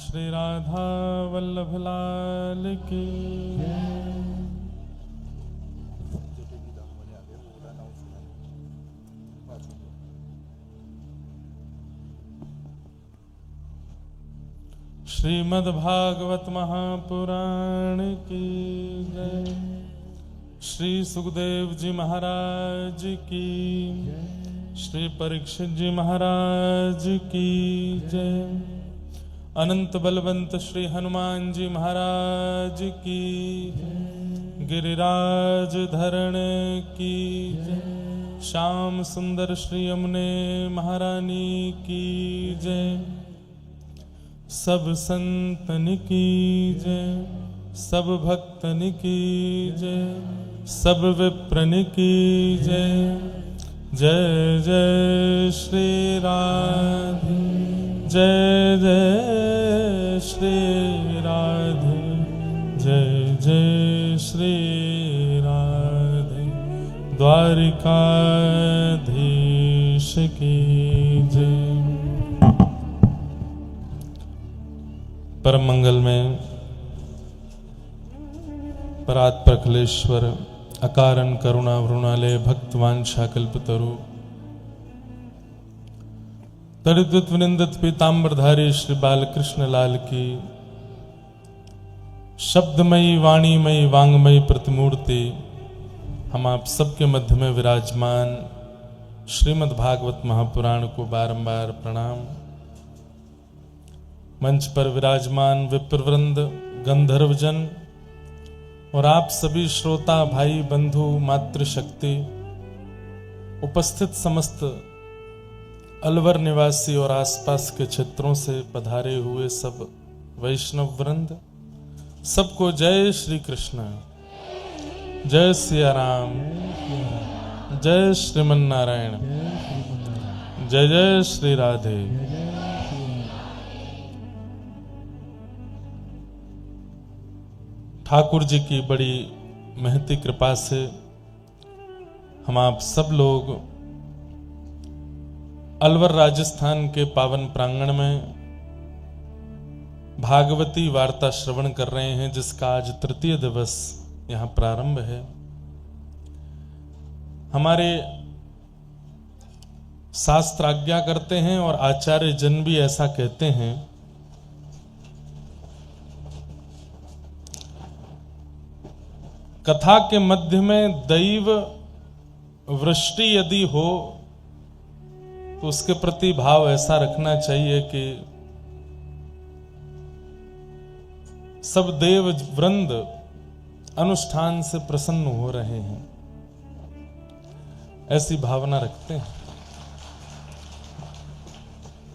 श्री राधा वल्लभ लाल की। श्रीमद्भागवत महापुराण की जय। श्री सुखदेव जी महाराज की, श्री परीक्षित जी महाराज की जय। अनंत बलवंत श्री हनुमान जी महाराज की, गिरिराज धरण की जय। श्याम सुंदर श्री यमुने महारानी की जय। सब संतन की जय, सब भक्तन की जय, सब विप्रन की जय। जय जय श्री राधे, जय जय श्री राधे, जय जय श्री राधे। द्वारिकाधीश की जय। परम मंगल में परात प्रखलेश्वर अकारण करुणा वृणालय भक्तवांछा कल्पतरु तड़ित विनिंदित पीतांबरधारी श्री बालकृष्ण लाल की शब्दमयी वाणीमयी वांगमयी प्रतिमूर्ति हम आप सबके मध्य में विराजमान श्रीमद् भागवत महापुराण को बारंबार प्रणाम। मंच पर विराजमान विप्रवृंद, गंधर्वजन और आप सभी श्रोता भाई बंधु मातृशक्ति, उपस्थित समस्त अलवर निवासी और आसपास के क्षेत्रों से पधारे हुए सब वैष्णव वृंद, सबको जय श्री कृष्ण, जय सिया राम, जय श्रीमन नारायण, जय जय श्री राधे। ठाकुर जी की बड़ी महती कृपा से हम आप सब लोग अलवर राजस्थान के पावन प्रांगण में भागवती वार्ता श्रवण कर रहे हैं, जिसका आज तृतीय दिवस यहां प्रारंभ है। हमारे शास्त्र आज्ञा करते हैं और आचार्य जन भी ऐसा कहते हैं, कथा के मध्य में दैव वृष्टि यदि हो तो उसके प्रति भाव ऐसा रखना चाहिए कि सब देव वृंद अनुष्ठान से प्रसन्न हो रहे हैं, ऐसी भावना रखते हैं।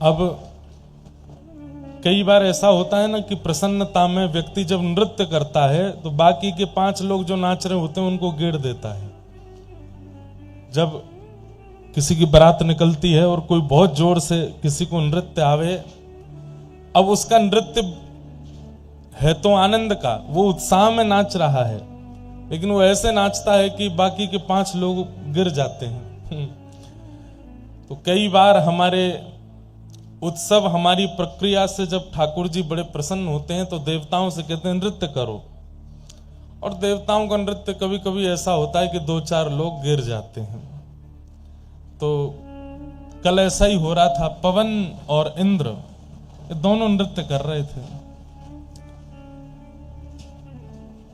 अब कई बार ऐसा होता है ना कि प्रसन्नता में व्यक्ति जब नृत्य करता है तो बाकी के 5 लोग जो नाच रहे होते हैं उनको गिर देता है। जब किसी की बारात निकलती है और कोई बहुत जोर से किसी को नृत्य आवे, अब उसका नृत्य है तो आनंद का, वो उत्साह में नाच रहा है, लेकिन वो ऐसे नाचता है कि बाकी के 5 लोग गिर जाते हैं। तो कई बार हमारे उत्सव, हमारी प्रक्रिया से जब ठाकुर जी बड़े प्रसन्न होते हैं तो देवताओं से कहते हैं नृत्य करो, और देवताओं का नृत्य कभी कभी ऐसा होता है कि 2-4 लोग गिर जाते हैं। तो कल ऐसा ही हो रहा था, पवन और इंद्र ये दोनों नृत्य कर रहे थे,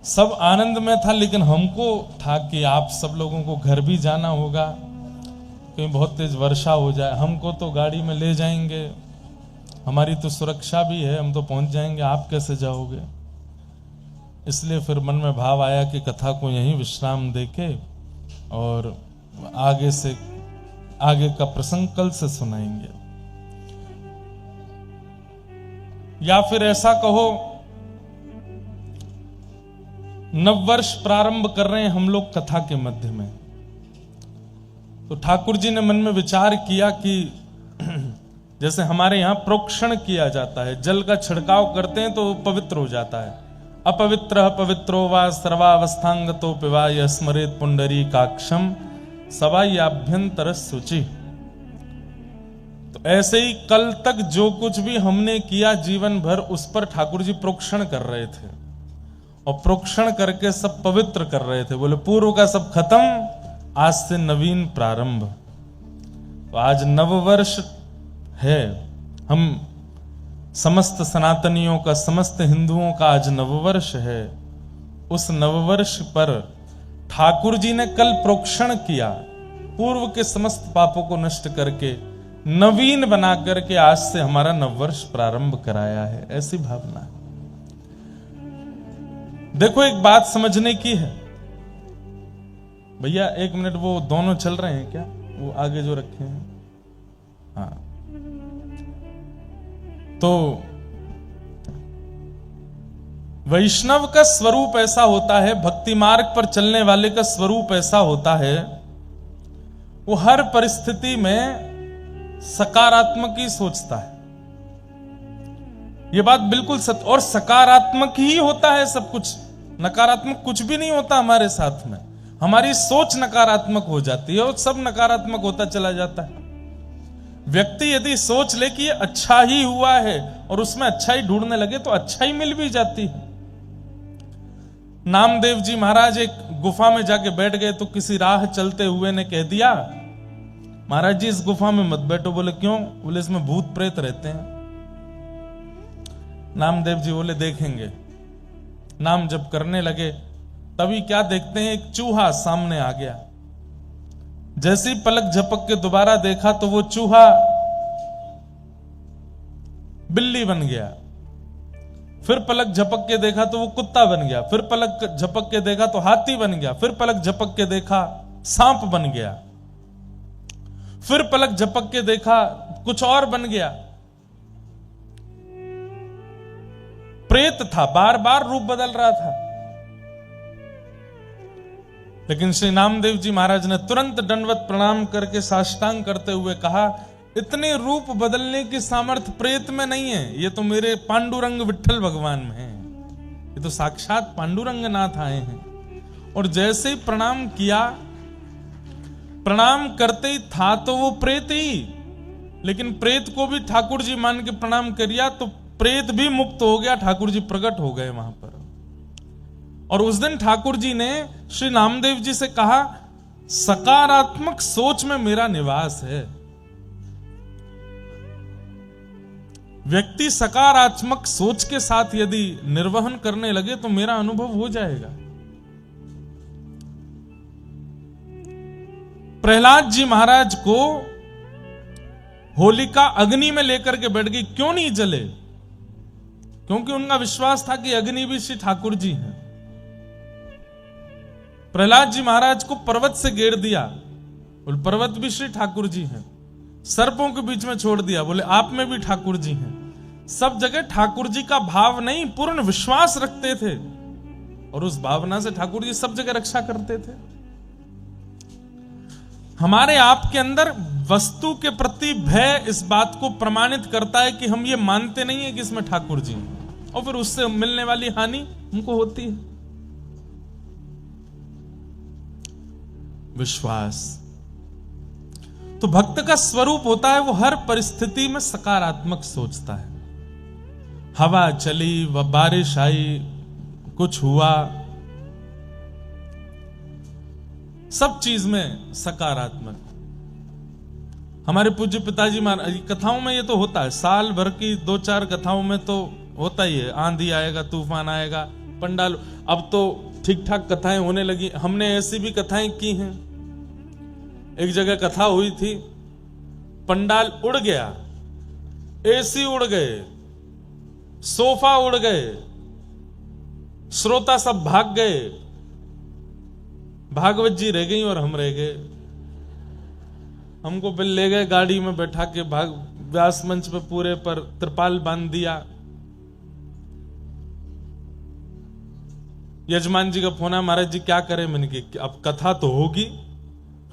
सब आनंद में था, लेकिन हमको था कि आप सब लोगों को घर भी जाना होगा, कहीं बहुत तेज वर्षा हो जाए, हमको तो गाड़ी में ले जाएंगे, हमारी तो सुरक्षा भी है, हम तो पहुंच जाएंगे, आप कैसे जाओगे। इसलिए फिर मन में भाव आया कि कथा को यहीं विश्राम देके और आगे का प्रसंग कल से सुनाएंगे। या फिर ऐसा कहो, नववर्ष प्रारंभ कर रहे हैं हम लोग कथा के मध्य में, तो ठाकुर जी ने मन में विचार किया कि जैसे हमारे यहाँ प्रोक्षण किया जाता है, जल का छिड़काव करते हैं तो पवित्र हो जाता है। अपवित्र पवित्रो वा सर्वावस्थांगतो पिवा स्मरेत पुंडरीकाक्षम सवायाभ्यंतर शुचि। तो ऐसे ही कल तक जो कुछ भी हमने किया जीवन भर, उस पर ठाकुर जी प्रोक्षण कर रहे थे, और प्रोक्षण करके सब पवित्र कर रहे थे। बोले पूर्व का सब खत्म, आज से नवीन प्रारंभ। तो आज नववर्ष है, हम समस्त सनातनियों का, समस्त हिंदुओं का आज नववर्ष है। उस नववर्ष पर ठाकुर जी ने कल प्रोक्षण किया, पूर्व के समस्त पापों को नष्ट करके नवीन बना करके आज से हमारा नववर्ष प्रारंभ कराया है। ऐसी भावना है। देखो एक बात समझने की है भैया, एक मिनट, वो दोनों चल रहे हैं क्या, वो आगे जो रखे हैं? हाँ, तो वैष्णव का स्वरूप ऐसा होता है, भक्ति मार्ग पर चलने वाले का स्वरूप ऐसा होता है, वो हर परिस्थिति में सकारात्मक ही सोचता है। ये बात बिल्कुल सत्य, और सकारात्मक ही होता है सब कुछ, नकारात्मक कुछ भी नहीं होता हमारे साथ में। हमारी सोच नकारात्मक हो जाती है और सब नकारात्मक होता चला जाता है। व्यक्ति यदि सोच ले कि ये अच्छा ही हुआ है और उसमें अच्छाई ढूंढने लगे तो अच्छाई मिल भी जाती है। नामदेव जी महाराज एक गुफा में जाके बैठ गए, तो किसी राह चलते हुए ने कह दिया, महाराज जी इस गुफा में मत बैठो। बोले क्यों? बोले इसमें भूत प्रेत रहते हैं। नामदेव जी बोले देखेंगे। नाम जप करने लगे, तभी क्या देखते हैं, एक चूहा सामने आ गया। जैसे ही पलक झपक के दोबारा देखा तो वो चूहा बिल्ली बन गया। फिर पलक झपक के देखा तो वो कुत्ता बन गया। फिर पलक झपक के देखा तो हाथी बन गया। फिर पलक झपक के देखा सांप बन गया। फिर पलक झपक के देखा कुछ और बन गया। प्रेत था, बार बार रूप बदल रहा था। लेकिन श्री नामदेव जी महाराज ने तुरंत दंडवत प्रणाम करके साष्टांग करते हुए कहा, इतने रूप बदलने की सामर्थ्य प्रेत में नहीं है, ये तो मेरे पांडुरंग विठ्ठल भगवान में है। ये तो साक्षात पांडुरंग नाथ आए हैं। और जैसे ही प्रणाम किया, प्रणाम करते ही था तो वो प्रेत ही, लेकिन प्रेत को भी ठाकुर जी मान के प्रणाम करिया तो प्रेत भी मुक्त हो गया, ठाकुर जी प्रकट हो गए वहां पर। और उस दिन ठाकुर जी ने श्री नामदेव जी से कहा, सकारात्मक सोच में मेरा निवास है। व्यक्ति सकारात्मक सोच के साथ यदि निर्वहन करने लगे तो मेरा अनुभव हो जाएगा। प्रहलाद जी महाराज को होलिका अग्नि में लेकर के बैठ गई, क्यों नहीं जले? क्योंकि उनका विश्वास था कि अग्नि भी श्री ठाकुर जी हैं। प्रहलाद जी महाराज को पर्वत से घेर दिया, बोले पर्वत भी श्री ठाकुर जी हैं। सर्पों के बीच में छोड़ दिया, बोले आप में भी ठाकुर जी हैं। सब जगह ठाकुर जी का भाव नहीं, पूर्ण विश्वास रखते थे, और उस भावना से ठाकुर जी सब जगह रक्षा करते थे। हमारे आपके अंदर वस्तु के प्रति भय इस बात को प्रमाणित करता है कि हम ये मानते नहीं है कि इसमें ठाकुर जी हैं, और फिर उससे मिलने वाली हानि हमको होती है। विश्वास तो भक्त का स्वरूप होता है, वो हर परिस्थिति में सकारात्मक सोचता है। हवा चली, व बारिश आई, कुछ हुआ, सब चीज में सकारात्मक। हमारे पूज्य पिताजी महाराज कथाओं में ये तो होता है, साल भर की 2-4 कथाओं में तो होता ही है, आंधी आएगा, तूफान आएगा, पंडाल। अब तो ठीक ठाक कथाएं होने लगी। हमने ऐसी भी कथाएं की हैं। एक जगह कथा हुई थी, पंडाल उड़ गया, एसी उड़ गए, सोफा उड़ गए, श्रोता सब भाग गए, भागवत जी रह गई और हम रह गए। हमको फिर ले गए गाड़ी में बैठा के, व्यास मंच पे पूरे पर त्रिपाल बांध दिया। यजमान जी का फोन है, महाराज जी क्या करें? मैंने कहा अब कथा तो होगी,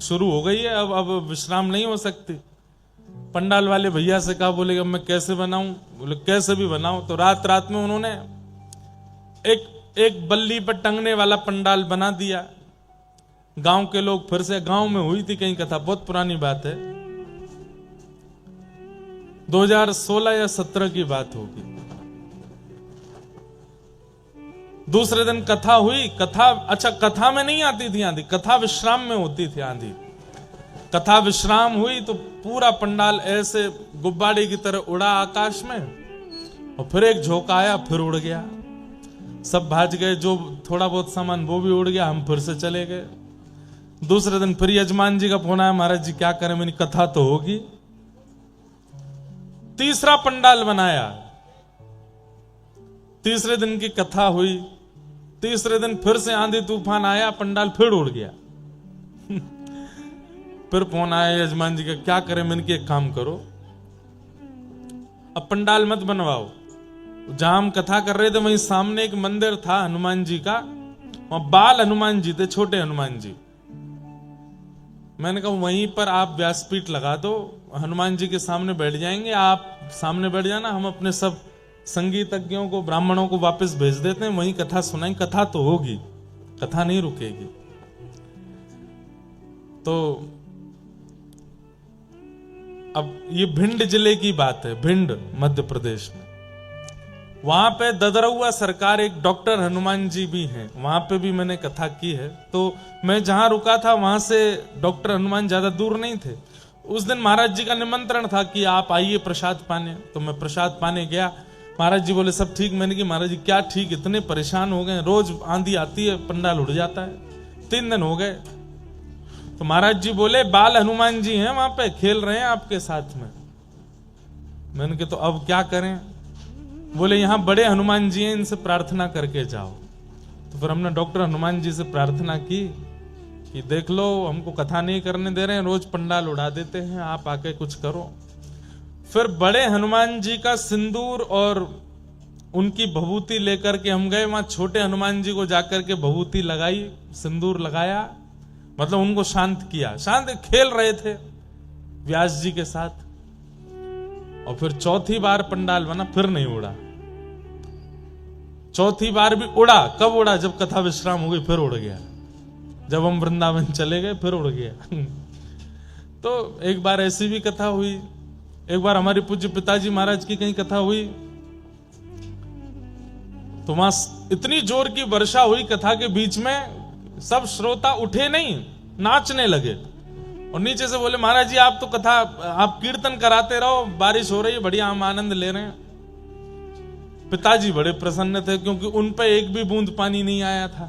शुरू हो गई है, अब विश्राम नहीं हो सकती। पंडाल वाले भैया से कहा, बोले अब मैं कैसे बनाऊं? बोले कैसे भी बनाओ। तो रात रात में उन्होंने एक बल्ली पर टंगने वाला पंडाल बना दिया। गांव के लोग फिर से, गांव में हुई थी कहीं कथा, बहुत पुरानी बात है, 2016 या 17 की बात होगी। दूसरे दिन कथा हुई। कथा, अच्छा, कथा में नहीं आती थी आंधी, कथा विश्राम में होती थी आंधी। कथा विश्राम हुई तो पूरा पंडाल ऐसे गुब्बारे की तरह उड़ा आकाश में, और फिर एक झोंका आया, फिर उड़ गया। सब भाज गए, जो थोड़ा बहुत सामान वो भी उड़ गया, हम फिर से चले गए। दूसरे दिन फिर यजमान जी का फोन आया, महाराज जी क्या करें, मैंने कथा तो होगी। तीसरा पंडाल बनाया, तीसरे दिन की कथा हुई। तीसरे दिन फिर से आंधी तूफान आया, पंडाल फिर उड़ गया। फिर फोन आया यजमान जी का, क्या करें, मैंने कि एक काम करो, अब पंडाल मत बनवाओ। जहां हम कथा कर रहे थे वहीं सामने एक मंदिर था हनुमान जी का, वहां बाल हनुमान जी थे, छोटे हनुमान जी। मैंने कहा वहीं पर आप व्यासपीठ लगा दो, हनुमान जी के सामने बैठ जाएंगे, आप सामने बैठ जाना, हम अपने सब संगीतज्ञों को, ब्राह्मणों को वापस भेज देते हैं, वहीं कथा सुनाएंगे, कथा तो होगी, कथा नहीं रुकेगी। तो अब ये भिंड जिले की बात है, भिंड मध्य प्रदेश में। वहां पे ददरउआ सरकार एक डॉक्टर हनुमान जी भी हैं, वहां पे भी मैंने कथा की है। तो मैं जहां रुका था वहां से डॉक्टर हनुमान ज्यादा दूर नहीं थे। उस दिन महाराज जी का निमंत्रण था कि आप आइए प्रसाद पाने, तो मैं प्रसाद पाने गया। महाराज जी बोले सब ठीक। मैंने कि महाराज जी क्या ठीक, इतने परेशान हो गए, रोज आंधी आती है पंडाल उड़ जाता है, 3 दिन हो गए। तो महाराज जी बोले बाल हनुमान जी हैं वहां पे, खेल रहे हैं आपके साथ में। मैंने कहा तो अब क्या करें? बोले यहां बड़े हनुमान जी हैं, इनसे प्रार्थना करके जाओ। तो फिर हमने डॉक्टर हनुमान जी से प्रार्थना की कि देख लो, हमको कथा नहीं करने दे रहे हैं, रोज पंडाल उड़ा देते हैं, आप आके कुछ करो। फिर बड़े हनुमान जी का सिंदूर और उनकी भभूति लेकर के हम गए वहां, छोटे हनुमान जी को जाकर के भभूति लगाई, सिंदूर लगाया, मतलब उनको शांत किया। शांत खेल रहे थे व्यास जी के साथ। और फिर चौथी बार पंडाल बना, फिर नहीं उड़ा। चौथी बार भी उड़ा। कब उड़ा? जब कथा विश्राम हो गई, फिर उड़ गया। जब हम वृंदावन चले गए, फिर उड़ गया। तो एक बार ऐसी भी कथा हुई। एक बार हमारे पूज्य पिताजी महाराज की कहीं कथा हुई, तो वहां इतनी जोर की वर्षा हुई कथा के बीच में, सब श्रोता उठे नहीं, नाचने लगे। और नीचे से बोले महाराज जी आप तो कथा, आप कीर्तन कराते रहो, बारिश हो रही है, बढ़िया, हम आनंद ले रहे हैं। पिताजी बड़े प्रसन्न थे क्योंकि उन पे एक भी बूंद पानी नहीं आया था।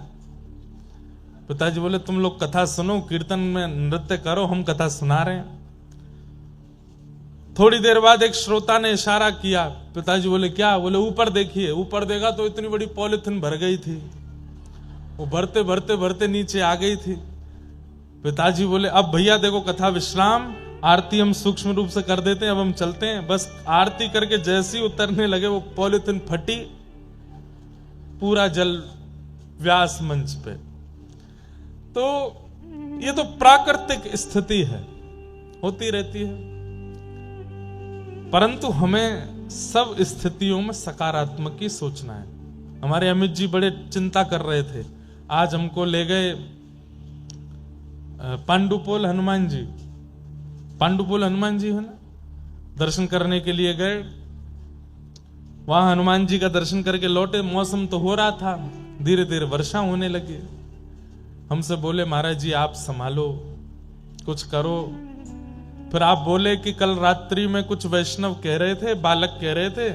पिताजी बोले तुम लोग कथा सुनो, कीर्तन में नृत्य करो, हम कथा सुना रहे हैं। थोड़ी देर बाद एक श्रोता ने इशारा किया। पिताजी बोले क्या? बोले ऊपर देखिए। ऊपर देखा तो इतनी बड़ी पॉलिथीन भर गई थी, वो भरते भरते भरते नीचे आ गई थी। पिताजी बोले अब भैया देखो कथा विश्राम, आरती हम सूक्ष्म रूप से कर देते हैं, अब हम चलते हैं। बस आरती करके जैसे ही उतरने लगे वो पॉलिथीन फटी, पूरा जल व्यास मंच पे। तो ये तो प्राकृतिक स्थिति है, होती रहती है। परंतु हमें सब स्थितियों में सकारात्मक ही सोचना है। हमारे अमित जी बड़े चिंता कर रहे थे। आज हमको ले गए पांडुपोल हनुमान जी, पांडुपोल हनुमान जी है ना, दर्शन करने के लिए गए। वहां हनुमान जी का दर्शन करके लौटे। मौसम तो हो रहा था, धीरे धीरे वर्षा होने लगी। हमसे बोले महाराज जी आप संभालो, कुछ करो। फिर आप बोले कि कल रात्रि में कुछ वैष्णव कह रहे थे, बालक कह रहे थे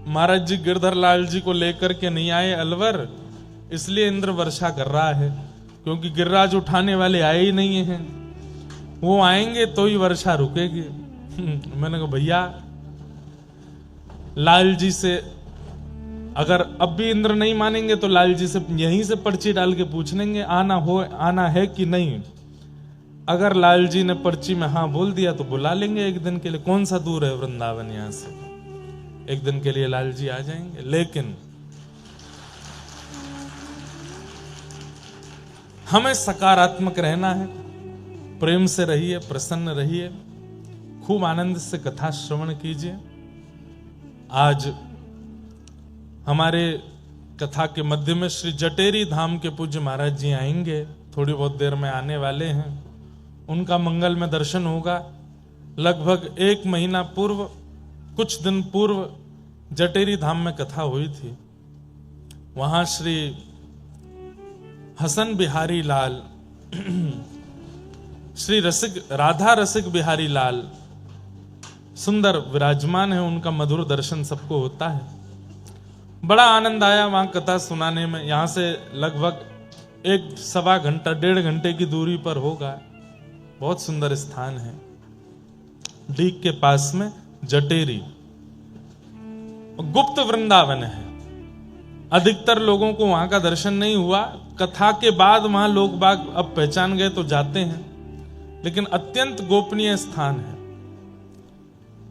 महाराज जी गिरधर लाल जी को लेकर के नहीं आए अलवर, इसलिए इंद्र वर्षा कर रहा है, क्योंकि गिरिराज उठाने वाले आए ही नहीं हैं, वो आएंगे तो ही वर्षा रुकेगी। मैंने कहा भैया लाल जी से अगर अब भी इंद्र नहीं मानेंगे तो लाल जी से यहीं से पर्ची डाल के पूछ लेंगे आना है कि नहीं। अगर लाल जी ने पर्ची में हाँ बोल दिया तो बुला लेंगे एक दिन के लिए। कौन सा दूर है वृंदावन यहां से, एक दिन के लिए लाल जी आ जाएंगे। लेकिन हमें सकारात्मक रहना है, प्रेम से रहिए, प्रसन्न रहिए, खूब आनंद से कथा श्रवण कीजिए। आज हमारे कथा के मध्य में श्री जटेरी धाम के पूज्य महाराज जी आएंगे, थोड़ी बहुत देर में आने वाले हैं। उनका मंगल में दर्शन होगा। लगभग 1 महीना पूर्व, कुछ दिन पूर्व जटेरी धाम में कथा हुई थी। वहां श्री हसन बिहारी लाल, श्री राधा रसिक बिहारी लाल सुंदर विराजमान है, उनका मधुर दर्शन सबको होता है। बड़ा आनंद आया वहां कथा सुनाने में। यहां से लगभग 1-1.25 घंटा, 1.5 घंटे की दूरी पर होगा। बहुत सुंदर स्थान है, डीग के पास में जटेरी, गुप्त वृंदावन है। अधिकतर लोगों को वहां का दर्शन नहीं हुआ। कथा के बाद वहां लोग बाग अब पहचान गए तो जाते हैं, लेकिन अत्यंत गोपनीय स्थान है।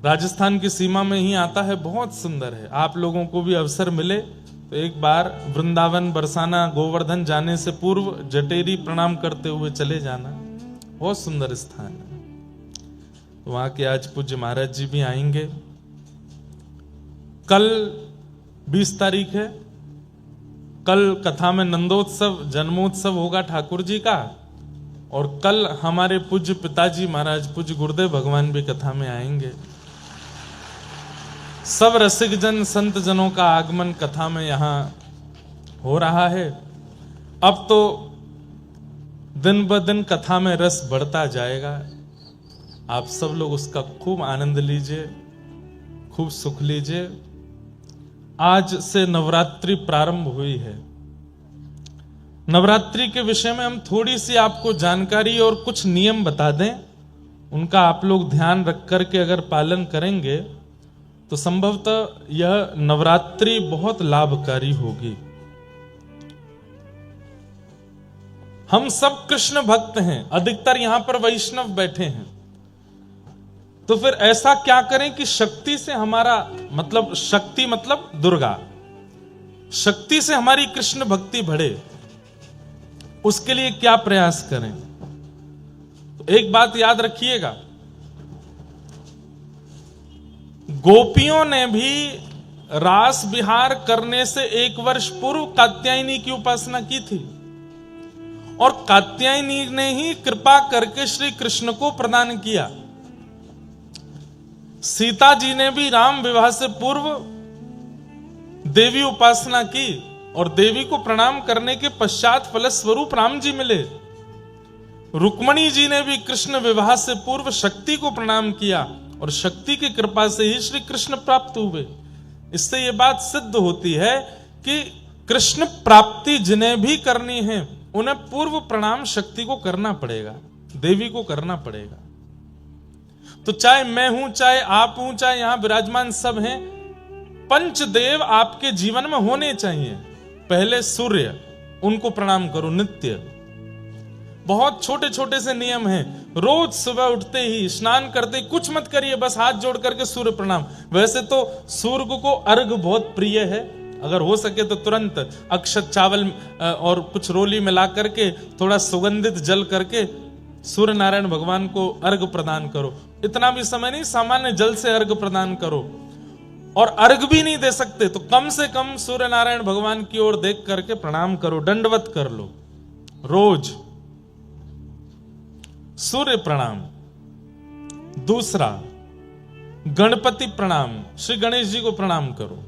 राजस्थान की सीमा में ही आता है, बहुत सुंदर है। आप लोगों को भी अवसर मिले तो एक बार वृंदावन, बरसाना, गोवर्धन जाने से पूर्व जटेरी प्रणाम करते हुए चले जाना। बहुत सुंदर स्थान है। वहां के आज पूज्य महाराज जी भी आएंगे। कल 20 तारीख है। कल कथा में नंदोत्सव, जन्मोत्सव होगा ठाकुर जी का। और कल हमारे पूज्य पिताजी महाराज पूज्य गुरुदेव भगवान भी कथा में आएंगे। सब रसिक जन, संत जनों का आगमन कथा में यहां हो रहा है। अब तो दिन ब दिन कथा में रस बढ़ता जाएगा। आप सब लोग उसका खूब आनंद लीजिए, खूब सुख लीजिए। आज से नवरात्रि प्रारंभ हुई है। नवरात्रि के विषय में हम थोड़ी सी आपको जानकारी और कुछ नियम बता दें। उनका आप लोग ध्यान रख करके अगर पालन करेंगे तो संभवतः यह नवरात्रि बहुत लाभकारी होगी। हम सब कृष्ण भक्त हैं, अधिकतर यहां पर वैष्णव बैठे हैं। तो फिर ऐसा क्या करें कि शक्ति से हमारा मतलब, शक्ति मतलब दुर्गा, शक्ति से हमारी कृष्ण भक्ति बढ़े, उसके लिए क्या प्रयास करें। तो एक बात याद रखिएगा, गोपियों ने भी रास विहार करने से 1 वर्ष पूर्व कात्यायनी की उपासना की थी। और कात्यायनी ने ही कृपा करके श्री कृष्ण को प्रदान किया। सीता जी ने भी राम विवाह से पूर्व देवी उपासना की और देवी को प्रणाम करने के पश्चात फलस्वरूप राम जी मिले। रुक्मणी जी ने भी कृष्ण विवाह से पूर्व शक्ति को प्रणाम किया और शक्ति की कृपा से ही श्री कृष्ण प्राप्त हुए। इससे यह बात सिद्ध होती है कि कृष्ण प्राप्ति जिन्हें भी करनी है उन्हें पूर्व प्रणाम शक्ति को करना पड़ेगा, देवी को करना पड़ेगा। तो चाहे मैं हूं, चाहे आप हूं, चाहे यहां विराजमान सब हैं, पंचदेव आपके जीवन में होने चाहिए। पहले सूर्य, उनको प्रणाम करो नित्य। बहुत छोटे छोटे से नियम हैं। रोज सुबह उठते ही, स्नान करते ही कुछ मत करिए, बस हाथ जोड़ करके सूर्य प्रणाम। वैसे तो सूर्य को अर्घ बहुत प्रिय है। अगर हो सके तो तुरंत अक्षत चावल और कुछ रोली मिला करके थोड़ा सुगंधित जल करके सूर्य नारायण भगवान को अर्घ प्रदान करो। इतना भी समय नहीं, सामान्य जल से अर्घ प्रदान करो। और अर्घ भी नहीं दे सकते तो कम से कम सूर्य नारायण भगवान की ओर देख करके प्रणाम करो, दंडवत कर लो रोज। सूर्य प्रणाम। दूसरा, गणपति प्रणाम, श्री गणेश जी को प्रणाम करो।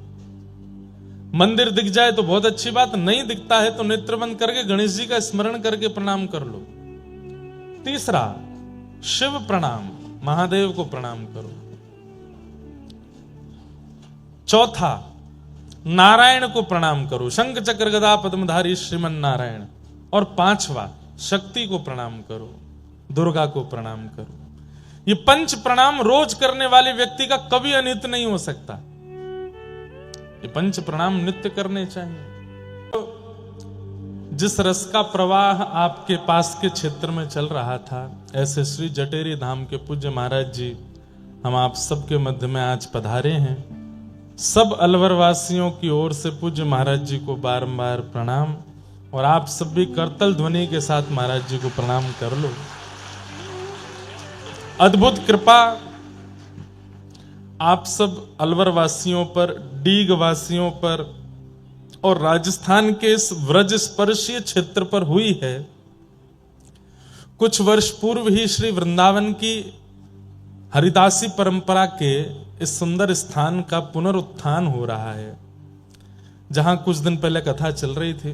मंदिर दिख जाए तो बहुत अच्छी बात, नहीं दिखता है तो नेत्र बंद करके गणेश जी का स्मरण करके प्रणाम कर लो। तीसरा, शिव प्रणाम, महादेव को प्रणाम करो। चौथा, नारायण को प्रणाम करो, शंख चक्र गदा पद्मधारी श्रीमन नारायण। और पांचवा, शक्ति को प्रणाम करो, दुर्गा को प्रणाम करो। ये 5 प्रणाम रोज करने वाले व्यक्ति का कभी अनित नहीं हो सकता। ये 5 प्रणाम नित्य करने चाहिए। जिस रस का प्रवाह आपके पास के क्षेत्र में चल रहा था, ऐसे श्री जटेरी धाम के पूज्य महाराज जी हम आप सबके मध्य में आज पधारे हैं। सब अलवर वासियों की ओर से पूज्य महाराज जी को बारंबार प्रणाम। और आप सब भी करतल ध्वनि के साथ महाराज जी को प्रणाम कर लो। अद्भुत कृपा आप सब अलवर वासियों पर, डीग वासियों पर और राजस्थान के इस व्रज स्पर्शीय क्षेत्र पर हुई है। कुछ वर्ष पूर्व ही श्री वृंदावन की हरिदासी परंपरा के इस सुंदर स्थान का पुनरुत्थान हो रहा है, जहां कुछ दिन पहले कथा चल रही थी।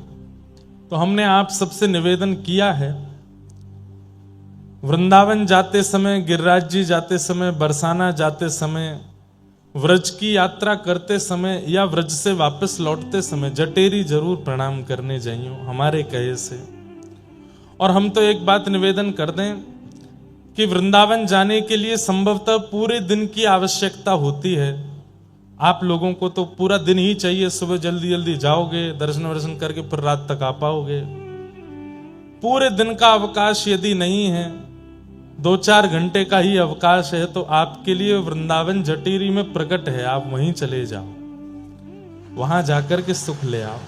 तो हमने आप सबसे निवेदन किया है, वृंदावन जाते समय, गिरिराज जी जाते समय, बरसाना जाते समय, व्रज की यात्रा करते समय या व्रज से वापस लौटते समय जटेरी जरूर प्रणाम करने जाइयो हमारे कहे से। और हम तो एक बात निवेदन कर दें कि वृंदावन जाने के लिए संभवतः पूरे दिन की आवश्यकता होती है। आप लोगों को तो पूरा दिन ही चाहिए, सुबह जल्दी जल्दी जाओगे, दर्शन वर्शन करके फिर रात तक आ पाओगे। पूरे दिन का अवकाश यदि नहीं है, 2-4 घंटे का ही अवकाश है, तो आपके लिए वृंदावन जटेरी में प्रकट है, आप वहीं चले जाओ, वहां जाकर के सुख ले आओ।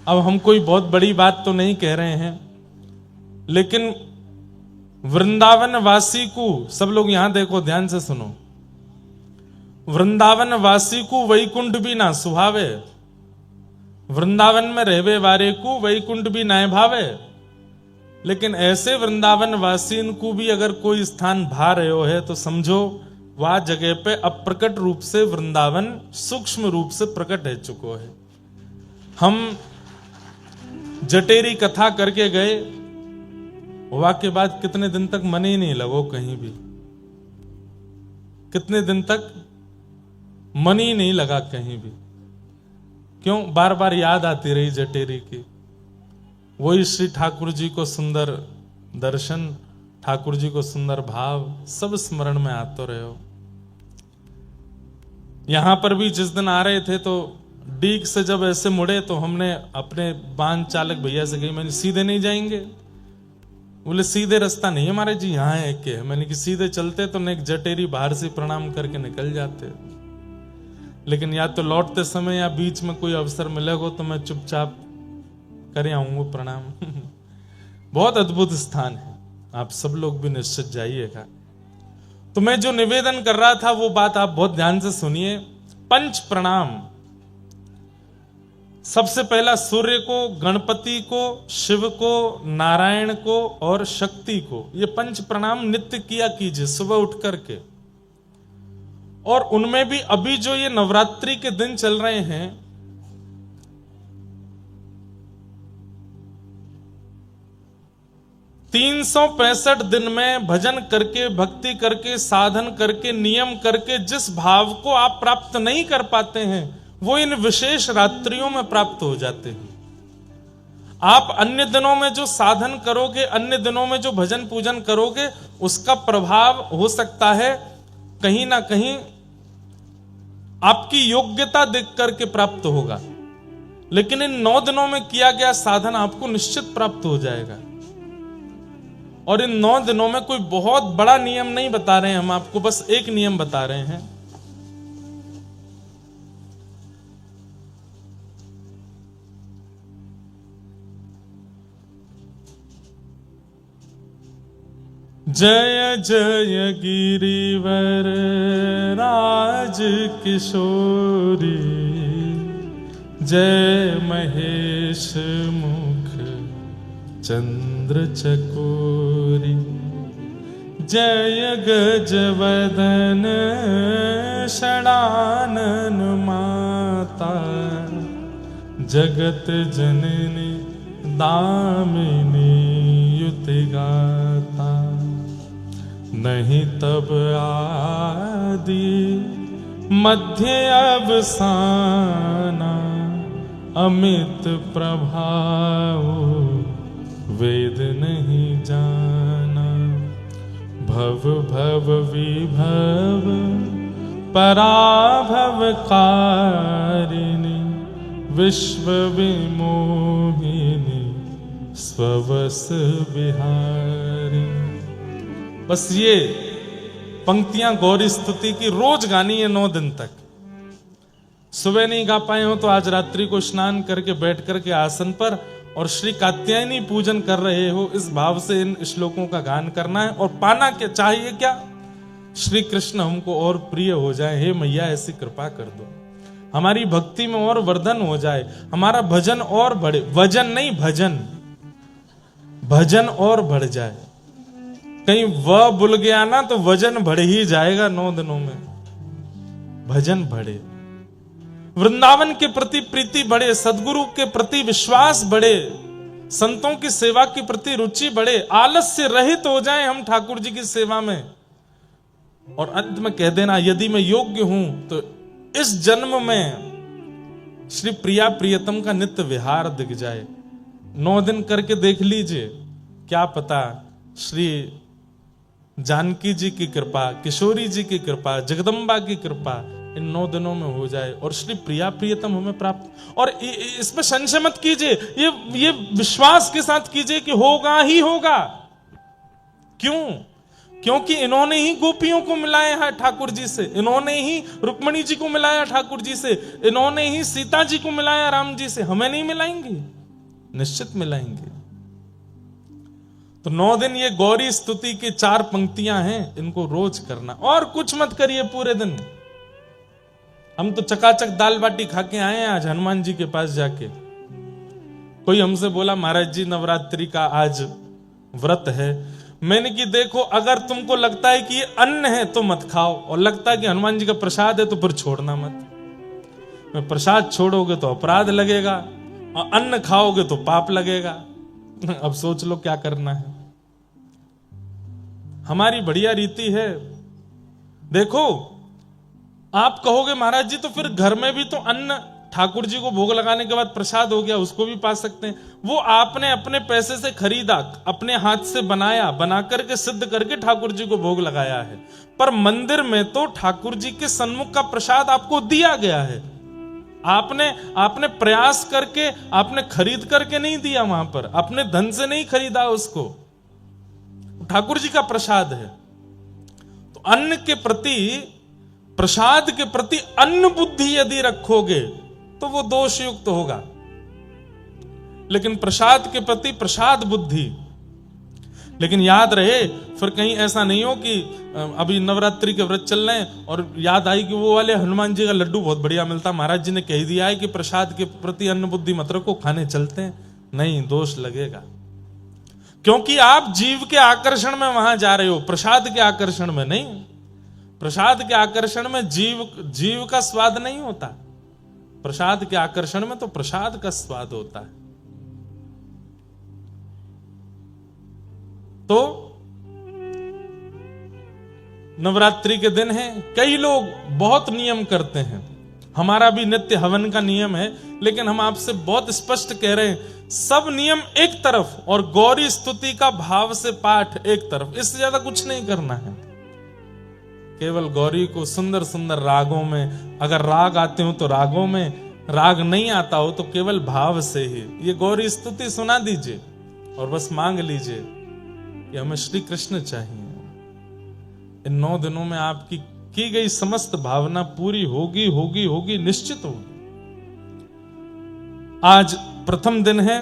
अब हम कोई बहुत बड़ी बात तो नहीं कह रहे हैं, लेकिन वृंदावन वासी को, सब लोग यहां देखो, ध्यान से सुनो, वृंदावन वासी को वैकुंठ भी ना सुहावे, वृंदावन में रहवे वारे को वैकुंठ भी ना भावे। लेकिन ऐसे वृंदावन वासीन को भी अगर कोई स्थान भा रहे है तो समझो वह जगह पे अप्रकट रूप से वृंदावन सूक्ष्म रूप से प्रकट है चुको है। हम जटेरी कथा करके गए, वह के बाद कितने दिन तक मन ही नहीं लगो कहीं भी, कितने दिन तक मन ही नहीं लगा कहीं भी। क्यों? बार बार याद आती रही जटेरी की, वही श्री ठाकुर जी को सुंदर दर्शन, ठाकुर जी को सुंदर भाव, सब स्मरण में आते रहे हो। यहां पर भी जिस दिन आ रहे थे तो डीग से जब ऐसे मुड़े तो हमने अपने वाहन चालक भैया से कही, मैंने सीधे नहीं जाएंगे? बोले सीधे रास्ता नहीं हमारे जी, यहाँ है के। मैंने कि सीधे चलते तो नेक जटेरी बाहर से प्रणाम करके निकल जाते, लेकिन या तो लौटते समय या बीच में कोई अवसर मिलेगा तो मैं चुपचाप करे आऊंगा प्रणाम। बहुत अद्भुत स्थान है, आप सब लोग भी निश्चित जाइएगा। तो मैं जो निवेदन कर रहा था वो बात आप बहुत ध्यान से सुनिए। पंच प्रणाम, सबसे पहला सूर्य को, गणपति को, शिव को, नारायण को और शक्ति को, ये पंच प्रणाम नित्य किया कीजिए सुबह उठ करके। और उनमें भी अभी जो ये नवरात्रि के दिन चल रहे हैं, 365 दिन में भजन करके, भक्ति करके, साधन करके, नियम करके जिस भाव को आप प्राप्त नहीं कर पाते हैं वो इन विशेष रात्रियों में प्राप्त हो जाते हैं। आप अन्य दिनों में जो साधन करोगे, अन्य दिनों में जो भजन पूजन करोगे, उसका प्रभाव हो सकता है कहीं ना कहीं आपकी योग्यता देख करके प्राप्त होगा, लेकिन इन 9 दिनों में किया गया साधन आपको निश्चित प्राप्त हो जाएगा। और इन 9 दिनों में कोई बहुत बड़ा नियम नहीं बता रहे हैं हम आपको, बस एक नियम बता रहे हैं। जय जय गिरिवर राज किशोरी, जय महेश मुख चंद्र चकोरी, जय गजवदन षडानन माता, जगत जननी दामिनी युति गाता, नहीं तब आदि मध्य अवसाना, अमित प्रभाव वेद नहीं जाना, भव भव विभव पराभव कारिणी, विश्व विमोहिनी स्ववस बिहारी। बस ये पंक्तियां गौरी स्तुति की रोज गानी है 9 दिन तक। सुबह नहीं गा पाए हो तो आज रात्रि को स्नान करके बैठ करके आसन पर और श्री कात्यायनी पूजन कर रहे हो, इस भाव से इन श्लोकों का गान करना है। और पाना क्या चाहिए? क्या? श्री कृष्ण हमको और प्रिय हो जाए। हे मैया ऐसी कृपा कर दो, हमारी भक्ति में और वर्धन हो जाए, हमारा भजन और बढ़े। वजन नहीं, भजन, भजन और बढ़ जाए। कहीं वह भूल गया ना तो वजन बढ़ ही जाएगा 9 दिनों में। भजन बढ़े, वृंदावन के प्रति प्रीति बढ़े, सदगुरु के प्रति विश्वास बढ़े, संतों की सेवा के प्रति रुचि बढ़े, आलस्य रहित हो जाएं हम ठाकुर जी की सेवा में। और अंत में कह देना, यदि मैं योग्य हूं तो इस जन्म में श्री प्रिया प्रियतम का नित्य विहार दिख जाए। 9 दिन करके देख लीजिए, क्या पता श्री जानकी जी की कृपा, किशोरी जी की कृपा, जगदम्बा की कृपा इन 9 दिनों में हो जाए और श्री प्रिया प्रियतम हमें प्राप्त। और इसमें संशय मत कीजिए, ये विश्वास के साथ कीजिए कि होगा ही होगा। क्यों? क्योंकि इन्होंने ही गोपियों को मिलाया है ठाकुर जी से, इन्होंने ही रुक्मणी जी को मिलाया ठाकुर जी से, इन्होंने ही सीता जी को मिलाया राम जी से। हमें नहीं मिलाएंगे? निश्चित मिलाएंगे। तो 9 दिन ये गौरी स्तुति की 4 पंक्तियां हैं, इनको रोज करना और कुछ मत करिए पूरे दिन। हम तो चकाचक दाल बाटी खा के आए हैं आज हनुमान जी के पास जाके। कोई हमसे बोला महाराज जी नवरात्रि का आज व्रत है। मैंने कि देखो, अगर तुमको लगता है कि ये अन्न है तो मत खाओ, और लगता है कि हनुमान जी का प्रसाद है तो फिर छोड़ना मत। मैं प्रसाद छोड़ोगे तो अपराध लगेगा और अन्न खाओगे तो पाप लगेगा। अब सोच लो क्या करना है। हमारी बढ़िया रीति है। देखो, आप कहोगे महाराज जी तो फिर घर में भी तो अन्न ठाकुर जी को भोग लगाने के बाद प्रसाद हो गया, उसको भी पा सकते हैं। वो आपने अपने पैसे से खरीदा, अपने हाथ से बनाया, बना करके सिद्ध करके ठाकुर जी को भोग लगाया है। पर मंदिर में तो ठाकुर जी के सन्मुख का प्रसाद आपको दिया गया है। आपने प्रयास करके, आपने खरीद करके नहीं दिया, वहां पर अपने धन से नहीं खरीदा उसको, ठाकुर जी का प्रसाद है। तो अन्न के प्रति, प्रसाद के प्रति अन्न बुद्धि यदि रखोगे तो वो दोषयुक्त होगा, लेकिन प्रसाद के प्रति प्रसाद बुद्धि। लेकिन याद रहे, फिर कहीं ऐसा नहीं हो कि अभी नवरात्रि के व्रत चल रहे हैं और याद आई कि वो वाले हनुमान जी का लड्डू बहुत बढ़िया मिलता, महाराज जी ने कह दिया है कि प्रसाद के प्रति अन्न बुद्धि मत रखो, खाने चलते हैं। नहीं, दोष लगेगा, क्योंकि आप जीव के आकर्षण में वहां जा रहे हो, प्रसाद के आकर्षण में नहीं। प्रसाद के आकर्षण में जीव का स्वाद नहीं होता, प्रसाद के आकर्षण में तो प्रसाद का स्वाद होता है। तो नवरात्रि के दिन है, कई लोग बहुत नियम करते हैं, हमारा भी नित्य हवन का नियम है, लेकिन हम आपसे बहुत स्पष्ट कह रहे हैं, सब नियम एक तरफ और गौरी स्तुति का भाव से पाठ एक तरफ, इससे ज्यादा कुछ नहीं करना है। केवल गौरी को सुंदर सुंदर रागों में, अगर राग आते हो तो रागों में, राग नहीं आता हो तो केवल भाव से ही ये गौरी स्तुति सुना दीजिए और बस मांग लीजिए कि हमें श्री कृष्ण चाहिए। इन 9 दिनों में आपकी की गई समस्त भावना पूरी होगी होगी होगी, निश्चित होगी। आज प्रथम दिन है,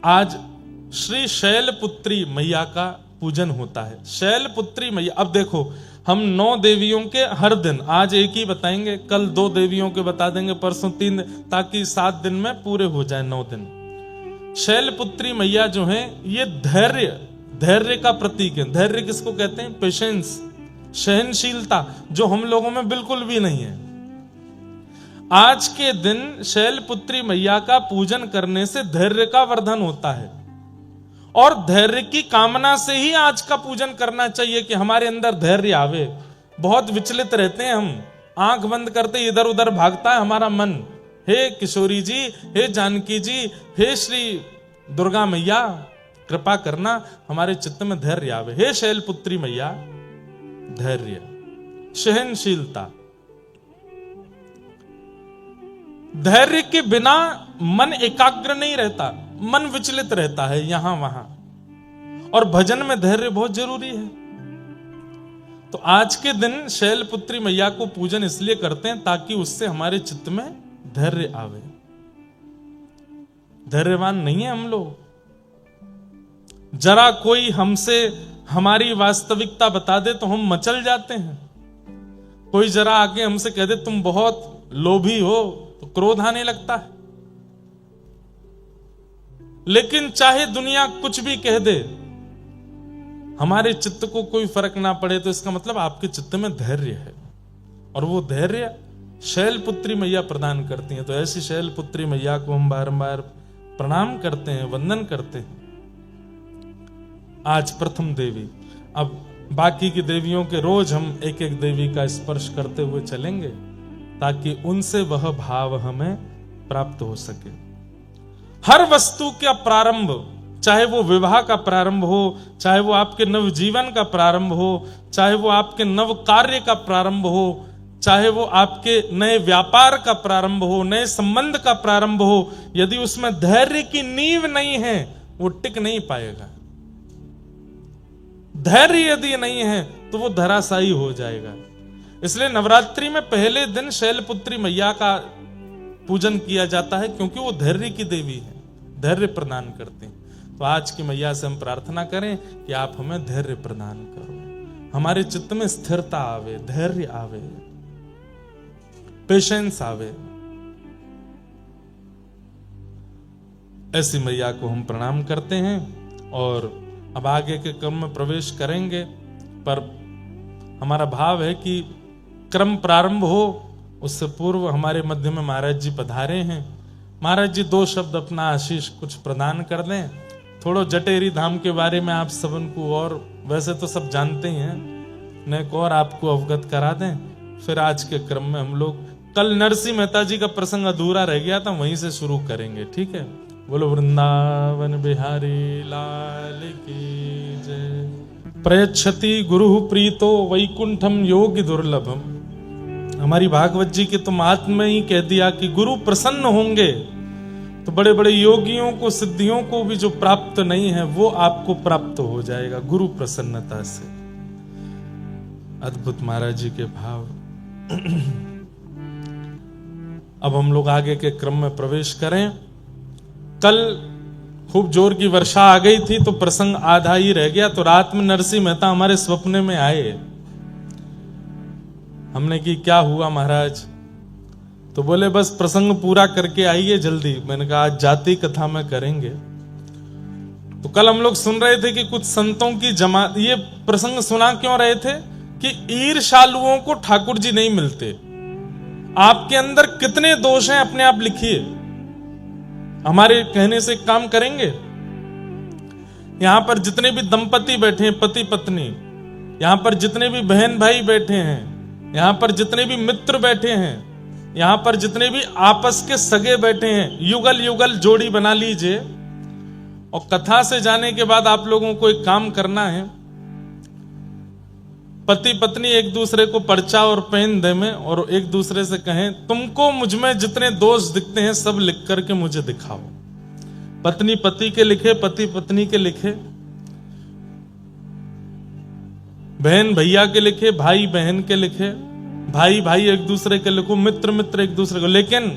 आज श्री शैलपुत्री मैया का पूजन होता है। शैलपुत्री मैया, अब देखो हम 9 देवियों के हर दिन, आज एक ही बताएंगे, कल 2 देवियों के बता देंगे, परसों 3, ताकि 7 दिन में पूरे हो जाए 9 दिन। शैलपुत्री मैया जो है ये धैर्य का प्रतीक है। धैर्य किसको कहते हैं? पेशेंस, सहनशीलता, जो हम लोगों में बिल्कुल भी नहीं है। आज के दिन शैलपुत्री मैया का पूजन करने से धैर्य का वर्धन होता है, और धैर्य की कामना से ही आज का पूजन करना चाहिए कि हमारे अंदर धैर्य आवे। बहुत विचलित रहते हैं हम, आंख बंद करते इधर उधर भागता है हमारा मन। हे किशोरी जी, हे जानकी जी, हे श्री दुर्गा मैया, कृपा करना हमारे चित्त में धैर्य आवे। हे शैलपुत्री मैया, धैर्य, सहनशीलता। धैर्य के बिना मन एकाग्र नहीं रहता, मन विचलित रहता है यहां वहां, और भजन में धैर्य बहुत जरूरी है। तो आज के दिन शैलपुत्री मैया को पूजन इसलिए करते हैं ताकि उससे हमारे चित्त में धैर्य आवे। धैर्यवान नहीं है हम लोग। जरा कोई हमसे हमारी वास्तविकता बता दे तो हम मचल जाते हैं। कोई जरा आके हमसे कह दे तुम बहुत लोभी हो तो क्रोध आने लगता है। लेकिन चाहे दुनिया कुछ भी कह दे, हमारे चित्त को कोई फर्क ना पड़े तो इसका मतलब आपके चित्त में धैर्य है, और वो धैर्य शैलपुत्री मैया प्रदान करती हैं। तो ऐसी शैलपुत्री मैया को हम बारंबार प्रणाम करते हैं, वंदन करते हैं। आज प्रथम देवी, अब बाकी की देवियों के रोज हम एक एक देवी का स्पर्श करते हुए चलेंगे ताकि उनसे वह भाव हमें प्राप्त हो सके। हर वस्तु का प्रारंभ, चाहे वो विवाह का प्रारंभ हो, चाहे वो आपके नवजीवन का प्रारंभ हो, चाहे वो आपके नव कार्य का प्रारंभ हो, चाहे वो आपके नए व्यापार का प्रारंभ हो, नए संबंध का प्रारंभ हो, यदि उसमें धैर्य की नींव नहीं है वो टिक नहीं पाएगा। धैर्य यदि नहीं है तो वो धराशायी हो जाएगा। इसलिए नवरात्रि में पहले दिन शैलपुत्री मैया का पूजन किया जाता है, क्योंकि वो धैर्य की देवी है, धैर्य प्रदान करते हैं। तो आज की मैया से हम प्रार्थना करें कि आप हमें धैर्य प्रदान करो, हमारे चित्त में स्थिरता आवे, धैर्य आवे, पेशेंस आवे। ऐसी मैया को हम प्रणाम करते हैं और अब आगे के क्रम में प्रवेश करेंगे। पर हमारा भाव है कि क्रम प्रारंभ हो उससे पूर्व हमारे मध्य में महाराज जी पधारे हैं। महाराज जी 2 शब्द अपना आशीष कुछ प्रदान कर दें। थोड़ा जटेरी धाम के बारे में आप सबन को, और वैसे तो सब जानते ही हैं, नेक और आपको अवगत करा दें। फिर आज के क्रम में हम लोग, कल नरसिंह मेहता जी का प्रसंग अधूरा रह गया था, वहीं से शुरू करेंगे। ठीक है, बोलो वृंदावन बिहारी लाल की जय। प्रयच्छति गुरु प्रीतो वैकुंठम योगी दुर्लभम। हमारी भागवत जी के तो महात्म में ही कह दिया कि गुरु प्रसन्न होंगे तो बड़े बड़े योगियों को, सिद्धियों को भी जो प्राप्त नहीं है वो आपको प्राप्त हो जाएगा गुरु प्रसन्नता से। अद्भुत महाराज जी के भाव। अब हम लोग आगे के क्रम में प्रवेश करें। कल खूब जोर की वर्षा आ गई थी तो प्रसंग आधा ही रह गया। तो रात में नरसिंह मेहता हमारे स्वप्न में आए। हमने कि क्या हुआ महाराज? तो बोले बस प्रसंग पूरा करके आइए जल्दी। मैंने कहा आज जाति कथा में करेंगे। तो कल हम लोग सुन रहे थे कि कुछ संतों की जमात, ये प्रसंग सुना क्यों रहे थे कि ईर्ष्यालुओं को ठाकुर जी नहीं मिलते। आपके अंदर कितने दोष हैं अपने आप लिखिए। हमारे कहने से काम करेंगे। यहां पर जितने भी दंपति बैठे हैं, पति पत्नी, यहां पर जितने भी बहन भाई बैठे हैं, यहां पर जितने भी मित्र बैठे हैं, यहां पर जितने भी आपस के सगे बैठे हैं, युगल युगल जोड़ी बना लीजिए। और कथा से जाने के बाद आप लोगों को एक काम करना है। पति पत्नी एक दूसरे को पर्चा और पेन दे में और एक दूसरे से कहें तुमको मुझ में जितने दोष दिखते हैं सब लिख करके मुझे दिखाओ। पत्नी पति के लिखे, पति पत्नी के लिखे, बहन भैया के लिखे, भाई बहन के लिखे, भाई भाई एक दूसरे के लिखो, मित्र मित्र एक दूसरे को। लेकिन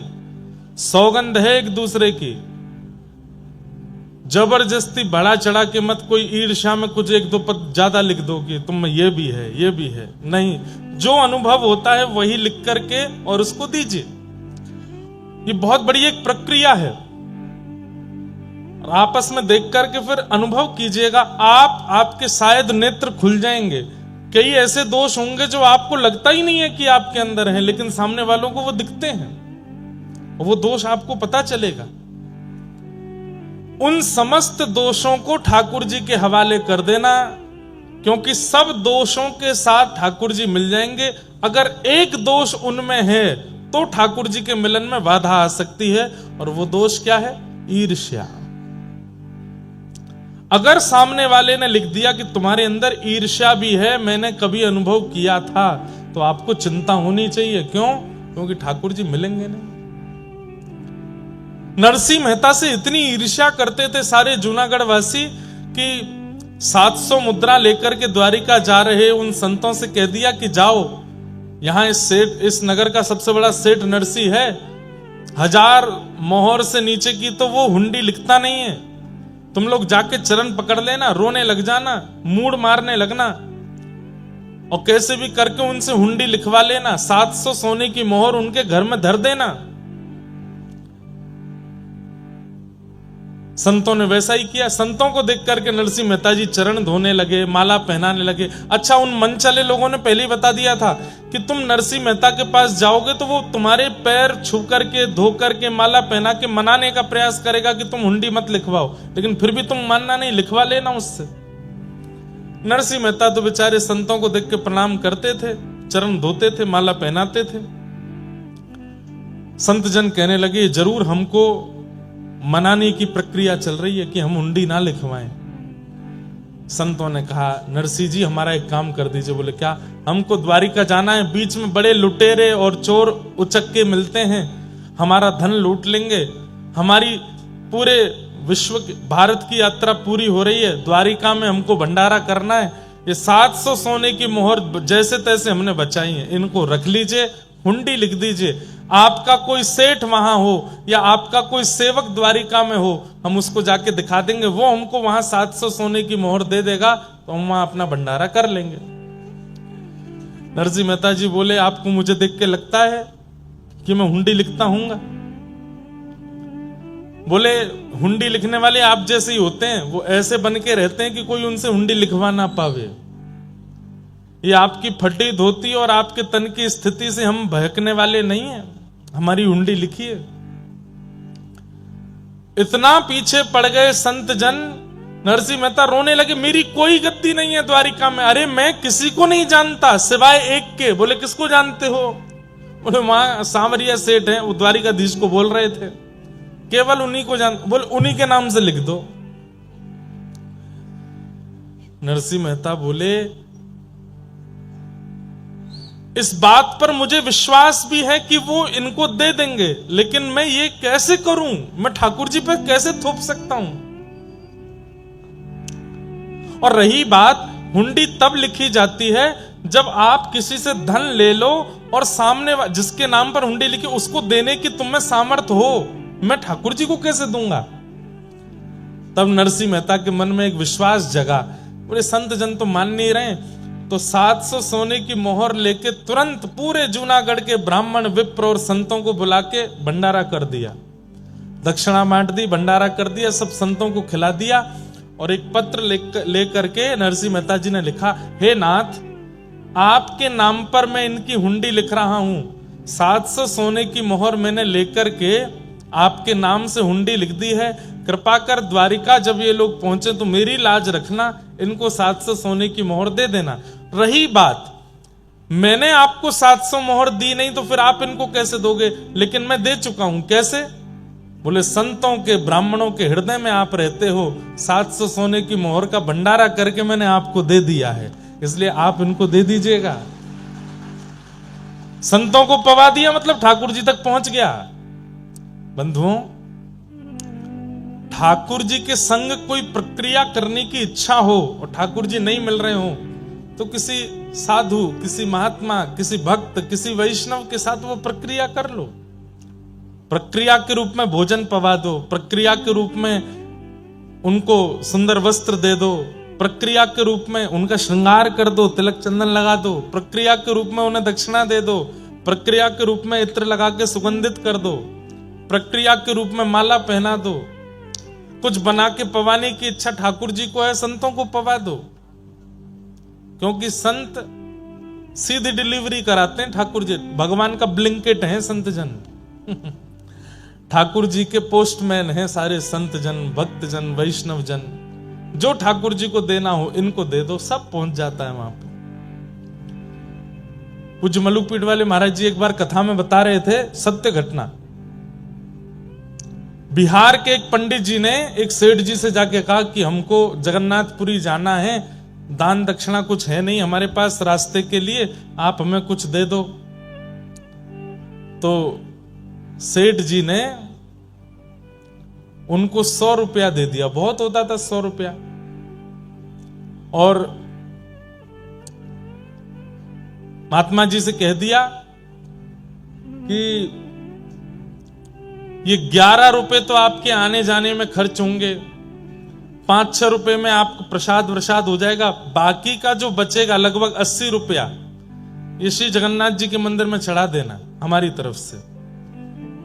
सौगंध है एक दूसरे की, जबरदस्ती बढ़ा चढ़ा के मत कोई ईर्ष्या में कुछ एक दो पद ज्यादा लिख दो कि तुम में ये भी है ये भी है। नहीं, जो अनुभव होता है वही लिख करके और उसको दीजिए। ये बहुत बड़ी एक प्रक्रिया है। आपस में देख करके फिर अनुभव कीजिएगा। आपके शायद नेत्र खुल जाएंगे। कई ऐसे दोष होंगे जो आपको लगता ही नहीं है कि आपके अंदर है, लेकिन सामने वालों को वो दिखते हैं। वो दोष आपको पता चलेगा। उन समस्त दोषों को ठाकुर जी के हवाले कर देना, क्योंकि सब दोषों के साथ ठाकुर जी मिल जाएंगे। अगर एक दोष उनमें है तो ठाकुर जी के मिलन में बाधा आ सकती है। और वो दोष क्या है? ईर्ष्या। अगर सामने वाले ने लिख दिया कि तुम्हारे अंदर ईर्ष्या भी है, मैंने कभी अनुभव किया था, तो आपको चिंता होनी चाहिए। क्यों? क्योंकि ठाकुर जी मिलेंगे नहीं। नरसिंह मेहता से इतनी ईर्ष्या करते थे सारे जूनागढ़ वासी कि 700 मुद्रा लेकर के द्वारिका जा रहे उन संतों से कह दिया कि जाओ, यहां इस नगर का सबसे बड़ा सेठ नरसिंह है, 1000 मोहर से नीचे की तो वो हुंडी लिखता नहीं है। तुम लोग जाके चरण पकड़ लेना, रोने लग जाना, मूड मारने लगना और कैसे भी करके उनसे हुंडी लिखवा लेना। 700 सोने की मोहर उनके घर में धर देना। संतों ने वैसा ही किया। संतों को देख करके नरसिंह मेहता जी चरण धोने लगे, माला पहनाने लगे। अच्छा, उन मन चले लोगों ने पहले ही बता दिया था कि तुम नरसिंह मेहता के पास जाओगे तो वो तुम्हारे पैर छू करके, धो करके, माला पहना के मनाने का प्रयास करेगा कि तुम हुंडी मत लिखवाओ, लेकिन फिर भी तुम मानना नहीं, लिखवा लेना उससे। नरसिंह मेहता तो बेचारे संतों को देख के प्रणाम करते थे, चरण धोते थे, माला पहनाते थे। संत जन कहने लगे जरूर हमको मनाने की प्रक्रिया चल रही है कि हम हुंडी ना लिखवाएं। संतों ने कहा नरसिंह जी हमारा एक काम कर दीजिए। बोले क्या? हमको द्वारिका जाना है, बीच में बड़े लुटेरे और चोर उचक्के मिलते हैं, हमारा धन लूट लेंगे, हमारी पूरे विश्व भारत की यात्रा पूरी हो रही है, द्वारिका में हमको भंडारा करना है, ये 700 सोने की मोहर जैसे तैसे हमने बचाई है, इनको रख लीजिए, हुंडी लिख दीजिए। आपका कोई सेठ वहां हो या आपका कोई सेवक द्वारिका में हो, हम उसको जाके दिखा देंगे, वो हमको वहां 700 सोने की मोहर दे देगा, तो हम वहां अपना भंडारा कर लेंगे। नरसिंह मेहता जी बोले आपको मुझे देख के लगता है कि मैं हुंडी लिखता हूंगा? बोले हुंडी लिखने वाले आप जैसे ही होते हैं, वो ऐसे बन के रहते हैं कि कोई उनसे हुंडी लिखवा ना पावे। ये आपकी फटी धोती और आपके तन की स्थिति से हम बहकने वाले नहीं हैं, हमारी हुंडी लिखिए। इतना पीछे पड़ गए संत जन, नरसिंह मेहता रोने लगे, मेरी कोई गद्दी नहीं है द्वारिका में। अरे मैं किसी को नहीं जानता सिवाय एक के। बोले किसको जानते हो? बोले वहां सांवरिया सेठ है, वो द्वारिकाधीश को बोल रहे थे, केवल उन्हीं को जान। बोले उन्हीं के नाम से लिख दो। नरसिंह मेहता बोले इस बात पर मुझे विश्वास भी है कि वो इनको दे देंगे, लेकिन मैं ये कैसे करूं? मैं ठाकुर जी पर कैसे थोप सकता हूं? और रही बात, हुंडी तब लिखी जाती है जब आप किसी से धन ले लो और सामने जिसके नाम पर हुंडी लिखी उसको देने की तुम में सामर्थ्य हो। मैं ठाकुर जी को कैसे दूंगा? तब नरसिंह मेहता के मन में एक विश्वास जगा। बोले संत जन तो मान नहीं रहे, तो 700 सोने की मोहर लेके तुरंत पूरे जूनागढ़ के ब्राह्मण, विप्र और संतों को बुला के भंडारा कर दिया, दक्षिणा बांट दी, भंडारा कर दिया, सब संतों को खिला दिया। और एक पत्र लेकर के नरसिंह मेहता जी ने लिखा, हे नाथ, आपके नाम पर मैं इनकी हुंडी लिख रहा हूं, 700 सोने की मोहर मैंने लेकर के आपके नाम से हुंडी लिख दी है, कृपा कर द्वारिका जब ये लोग पहुंचे तो मेरी लाज रखना, इनको 700 सोने की मोहर दे देना। रही बात, मैंने आपको 700 मोहर दी नहीं तो फिर आप इनको कैसे दोगे? लेकिन मैं दे चुका हूं। कैसे? बोले संतों के, ब्राह्मणों के हृदय में आप रहते हो, 700 सोने की मोहर का भंडारा करके मैंने आपको दे दिया है, इसलिए आप इनको दे दीजिएगा। संतों को पवा दिया मतलब ठाकुर जी तक पहुंच गया। बंधुओं, ठाकुर जी के संग कोई प्रक्रिया करने की इच्छा हो और ठाकुर जी नहीं मिल रहे हो तो किसी साधु, किसी महात्मा, किसी भक्त, किसी वैष्णव के साथ वो प्रक्रिया कर लो। प्रक्रिया के रूप में भोजन पवा दो, प्रक्रिया के रूप में उनको सुंदर वस्त्र दे दो, प्रक्रिया के रूप में उनका श्रृंगार कर दो, तिलक चंदन लगा दो, प्रक्रिया के रूप में उन्हें दक्षिणा दे दो, प्रक्रिया के रूप में इत्र लगा के सुगंधित कर दो, प्रक्रिया के रूप में माला पहना दो। कुछ बना के पवाने की इच्छा ठाकुर जी को है, संतों को पवा दो, क्योंकि संत सीधी डिलीवरी कराते हैं। ठाकुर जी भगवान का ब्लिंकेट है संत जन। ठाकुर जी के पोस्टमैन हैं सारे संत जन, भक्त जन, वैष्णव जन। जो ठाकुर जी को देना हो इनको दे दो, सब पहुंच जाता है वहां पे। पूज्य मलुकपीठ वाले महाराज जी एक बार कथा में बता रहे थे सत्य घटना। बिहार के एक पंडित जी ने एक सेठ जी से जाके कहा कि हमको जगन्नाथपुरी जाना है, दान दक्षिणा कुछ है नहीं हमारे पास रास्ते के लिए, आप हमें कुछ दे दो। तो सेठ जी ने उनको 100 रुपया दे दिया, बहुत होता था 100 रुपया। और महात्मा जी से कह दिया कि ये 11 रुपए तो आपके आने जाने में खर्च होंगे, 5-6 रुपए में आपको प्रसाद वरसाद हो जाएगा, बाकी का जो बचेगा लगभग 80 रुपया ये श्री जगन्नाथ जी के मंदिर में चढ़ा देना हमारी तरफ से।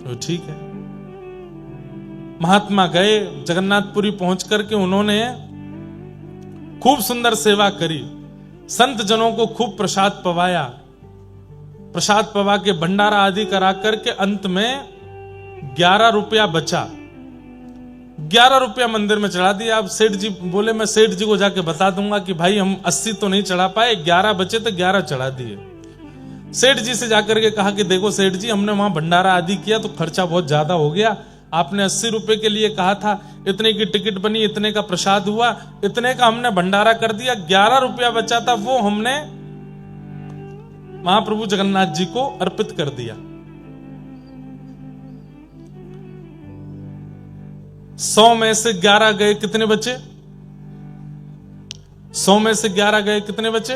तो ठीक है। महात्मा गए जगन्नाथपुरी पहुंच करके उन्होंने खूब सुंदर सेवा करी, संत जनों को खूब प्रसाद पवाया, प्रसाद पवा के भंडारा आदि करा करके अंत में 11 रुपया बचा, 11 रुपया मंदिर में चढ़ा दिया। अब सेठ जी बोले मैं सेठ जी को जाके बता दूंगा कि भाई हम 80 तो नहीं चढ़ा पाए, 11 बचे तो 11 चढ़ा दिए। सेठ जी से जाकर के कहा कि देखो सेठ जी, हमने वहां भंडारा आदि किया तो खर्चा बहुत ज्यादा हो गया, आपने 80 रुपए के लिए कहा था, इतने की टिकट बनी, इतने का प्रसाद हुआ, इतने का हमने भंडारा कर दिया, 11 रुपया बचा था वो हमने महाप्रभु जगन्नाथ जी को अर्पित कर दिया। 100 में से 11 गए, कितने बचे? 100 में से 11 गए, कितने बचे?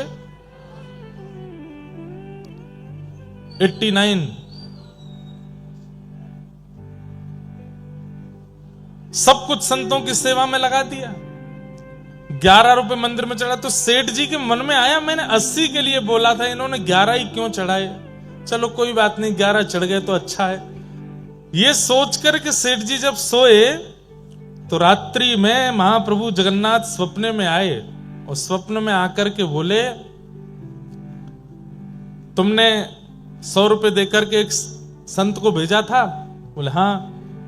89। सब कुछ संतों की सेवा में लगा दिया। 11 रुपए मंदिर में चढ़ा तो सेठ जी के मन में आया मैंने 80 के लिए बोला था, इन्होंने 11 ही क्यों चढ़ाए, चलो कोई बात नहीं 11 चढ़ गए तो अच्छा है। ये सोच कर के सेठ जी जब सोए तो रात्रि में महाप्रभु जगन्नाथ स्वप्न में आए और स्वप्न में आकर के बोले तुमने 100 रुपए देकर के एक संत को भेजा था? बोले हाँ,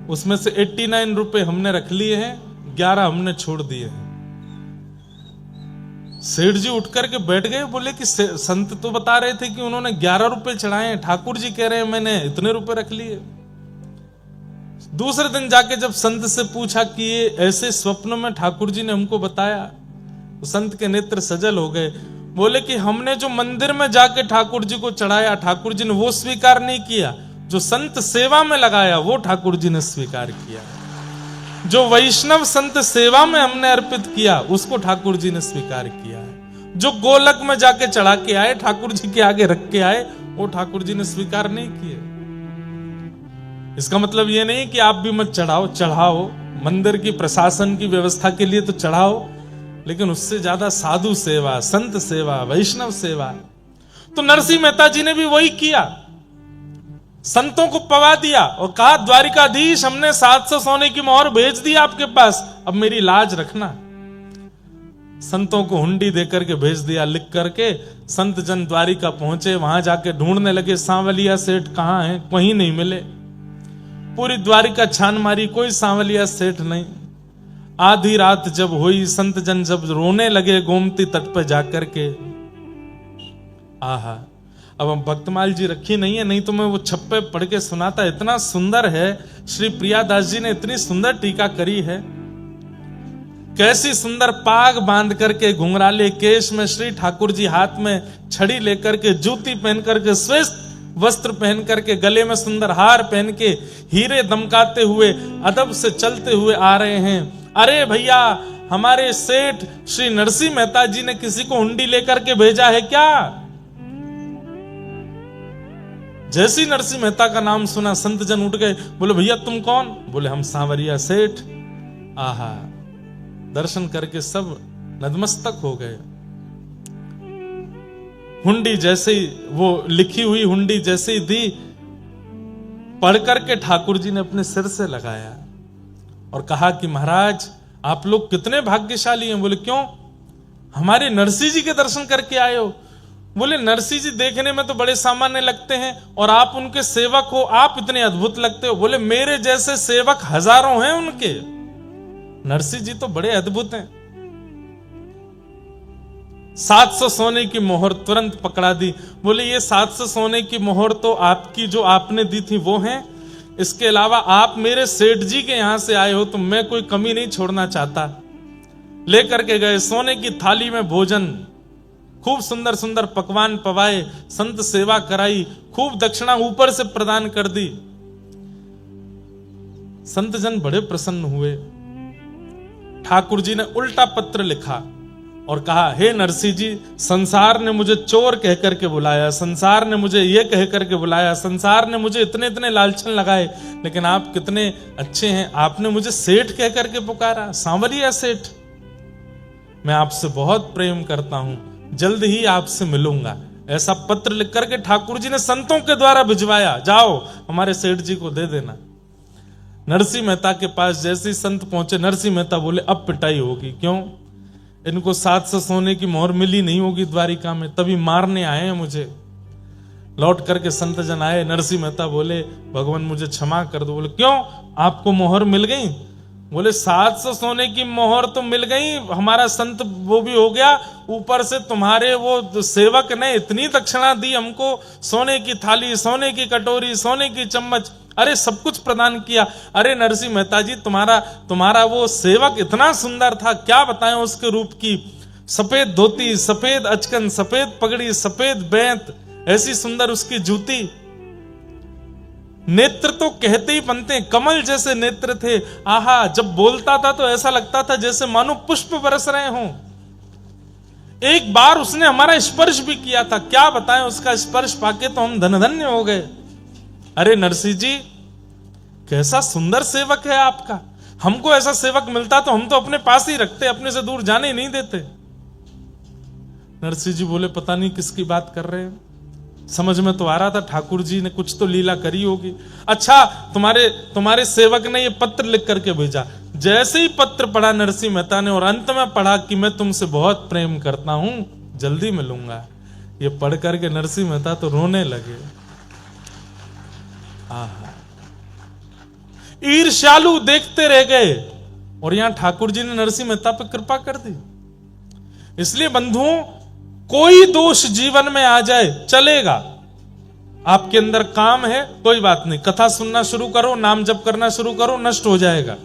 उसमें से 89 रुपए हमने रख लिए हैं, 11 हमने छोड़ दिए हैं। सेठ जी उठ करके बैठ गए, बोले कि संत तो बता रहे थे कि उन्होंने 11 रुपए चढ़ाए, ठाकुर जी कह रहे हैं मैंने इतने रुपए रख लिए। दूसरे दिन जाके जब संत से पूछा कि ये ऐसे स्वप्न में ठाकुर जी ने हमको बताया, तो संत के नेत्र सजल हो गए। बोले कि हमने जो मंदिर में जाके ठाकुर जी को चढ़ाया, ठाकुर जी ने वो स्वीकार नहीं किया, जो संत सेवा में लगाया वो ठाकुर जी ने स्वीकार किया। जो वैष्णव संत सेवा में हमने अर्पित किया उसको ठाकुर जी ने स्वीकार किया है। जो गोलक में जाके चढ़ा के आए, ठाकुर जी के आगे रख के आए, वो ठाकुर जी ने स्वीकार नहीं किए। इसका मतलब ये नहीं कि आप भी मत चढ़ाओ, चढ़ाओ, मंदिर की प्रशासन की व्यवस्था के लिए तो चढ़ाओ, लेकिन उससे ज्यादा साधु सेवा, संत सेवा, वैष्णव सेवा। तो नरसिंह मेहता जी ने भी वही किया, संतों को पवा दिया और कहा द्वारिकाधीश हमने 700 सोने की मोहर भेज दी आपके पास, अब मेरी लाज रखना। संतों को हुंडी देकर के भेज दिया लिख करके। संत जन द्वारिका पहुंचे, वहां जाके ढूंढने लगे सांवलिया सेठ कहां है, कहीं नहीं मिले। पूरी द्वारिका छान मारी, कोई सांवलिया सेठ नहीं। आधी रात जब हुई, संत जन जब रोने लगे गोमती तट पर जाकर के, आहा, अब हम भक्तमाल जी रखी नहीं है, नहीं तो मैं वो छप्पे पढ़ के सुनाता। इतना सुंदर है, श्री प्रियादास जी ने इतनी सुंदर टीका करी है। कैसी सुंदर पाग बांध करके घुंघराले केश में श्री ठाकुर जी हाथ में छड़ी लेकर के, जूती पहन करके, श्रेष्ठ वस्त्र पहन करके, गले में सुंदर हार पहन के, हीरे दमकाते हुए अदब से चलते हुए आ रहे हैं। अरे भैया, हमारे सेठ श्री नरसिंह मेहता जी ने किसी को हुंडी लेकर के भेजा है क्या? जैसी नरसिंह मेहता का नाम सुना संत जन उठ गए, बोले भैया तुम कौन? बोले हम सांवरिया सेठ। आहा, दर्शन करके सब नतमस्तक हो गए। हुंडी जैसे ही, वो लिखी हुई हुंडी जैसे ही दी, पढ़ करके ठाकुर जी ने अपने सिर से लगाया और कहा कि महाराज आप लोग कितने भाग्यशाली हैं। बोले क्यों? हमारे नरसिंह जी के दर्शन करके आए हो। बोले नरसिंह जी देखने में तो बड़े सामान्य लगते हैं और आप उनके सेवक हो, आप इतने अद्भुत लगते हो। बोले मेरे जैसे सेवक हजारों हैं उनके, नरसिंह जी तो बड़े अद्भुत हैं। 700 सोने की मोहर तुरंत पकड़ा दी। बोले ये 700 सोने की मोहर तो आपकी जो आपने दी थी वो है, इसके अलावा आप मेरे सेठ जी के यहां से आए हो तो मैं कोई कमी नहीं छोड़ना चाहता। लेकर के गए सोने की थाली में भोजन, खूब सुंदर सुंदर पकवान पवाए, संत सेवा कराई, खूब दक्षिणा ऊपर से प्रदान कर दी। संत जन बड़े प्रसन्न हुए। ठाकुर जी ने उल्टा पत्र लिखा और कहा, हे नरसिंह जी, संसार ने मुझे चोर कह करके बुलाया, संसार ने मुझे ये कह करके बुलाया, संसार ने मुझे इतने इतने लालछन लगाए, लेकिन आप कितने अच्छे हैं, आपने मुझे सेठ कह करके पुकारा, सांवरिया सेठ। मैं आपसे बहुत प्रेम करता हूं, जल्द ही आपसे मिलूंगा। ऐसा पत्र लिख करके ठाकुर जी ने संतों के द्वारा भिजवाया, जाओ हमारे सेठ जी को दे देना। नरसिंह मेहता के पास जैसे ही संत पहुंचे, नरसिंह मेहता बोले अब पिटाई होगी। क्यों? इनको 700 सोने की मोहर मिली नहीं होगी द्वारिका में, तभी मारने आए हैं मुझे। लौट करके संत जन आए, नरसिंह मेहता बोले भगवान मुझे क्षमा कर दो। बोले क्यों, आपको मोहर मिल गई? बोले 700 सोने की मोहर तो मिल गई, हमारा संत वो भी हो गया, ऊपर से तुम्हारे वो सेवक ने इतनी दक्षिणा दी हमको, सोने की थाली, सोने की कटोरी, सोने की चम्मच, अरे सब कुछ प्रदान किया। अरे नरसिंह मेहता जी, तुम्हारा वो सेवक इतना सुंदर था, क्या बताएं उसके रूप की। सफेद धोती, सफेद अचकन, सफेद पगड़ी, सफेद बेंत, ऐसी सुंदर उसकी जूती। नेत्र तो कहते ही बनते, कमल जैसे नेत्र थे। आहा, जब बोलता था तो ऐसा लगता था जैसे मानो पुष्प बरस रहे हों। एक बार उसने हमारा स्पर्श भी किया था, क्या बताएं, उसका स्पर्श पाके तो हम धन्य हो गए। अरे नरसिंह जी, कैसा सुंदर सेवक है आपका, हमको ऐसा सेवक मिलता तो हम तो अपने पास ही रखते, अपने से दूर जाने ही नहीं देते। नरसिंह जी बोले पता नहीं किसकी बात कर रहे हैं, समझ में तो आ रहा था ठाकुर जी ने कुछ तो लीला करी होगी। अच्छा, तुम्हारे सेवक ने ये पत्र लिख करके भेजा। जैसे ही पत्र पढ़ा नरसिंह मेहता ने और अंत में पढ़ा कि मैं तुमसे बहुत प्रेम करता हूं, जल्दी मिलूंगा, ये पढ़ करके नरसिंह मेहता तो रोने लगे। ईर्ष्यालु देखते रह गए, और यहां ठाकुर जी ने नरसिंह मेहता पर कृपा कर दी। इसलिए बंधुओं, कोई दोष जीवन में आ जाए चलेगा, आपके अंदर काम है कोई बात नहीं, कथा सुनना शुरू करो, नाम जप करना शुरू करो, नष्ट हो जाएगा।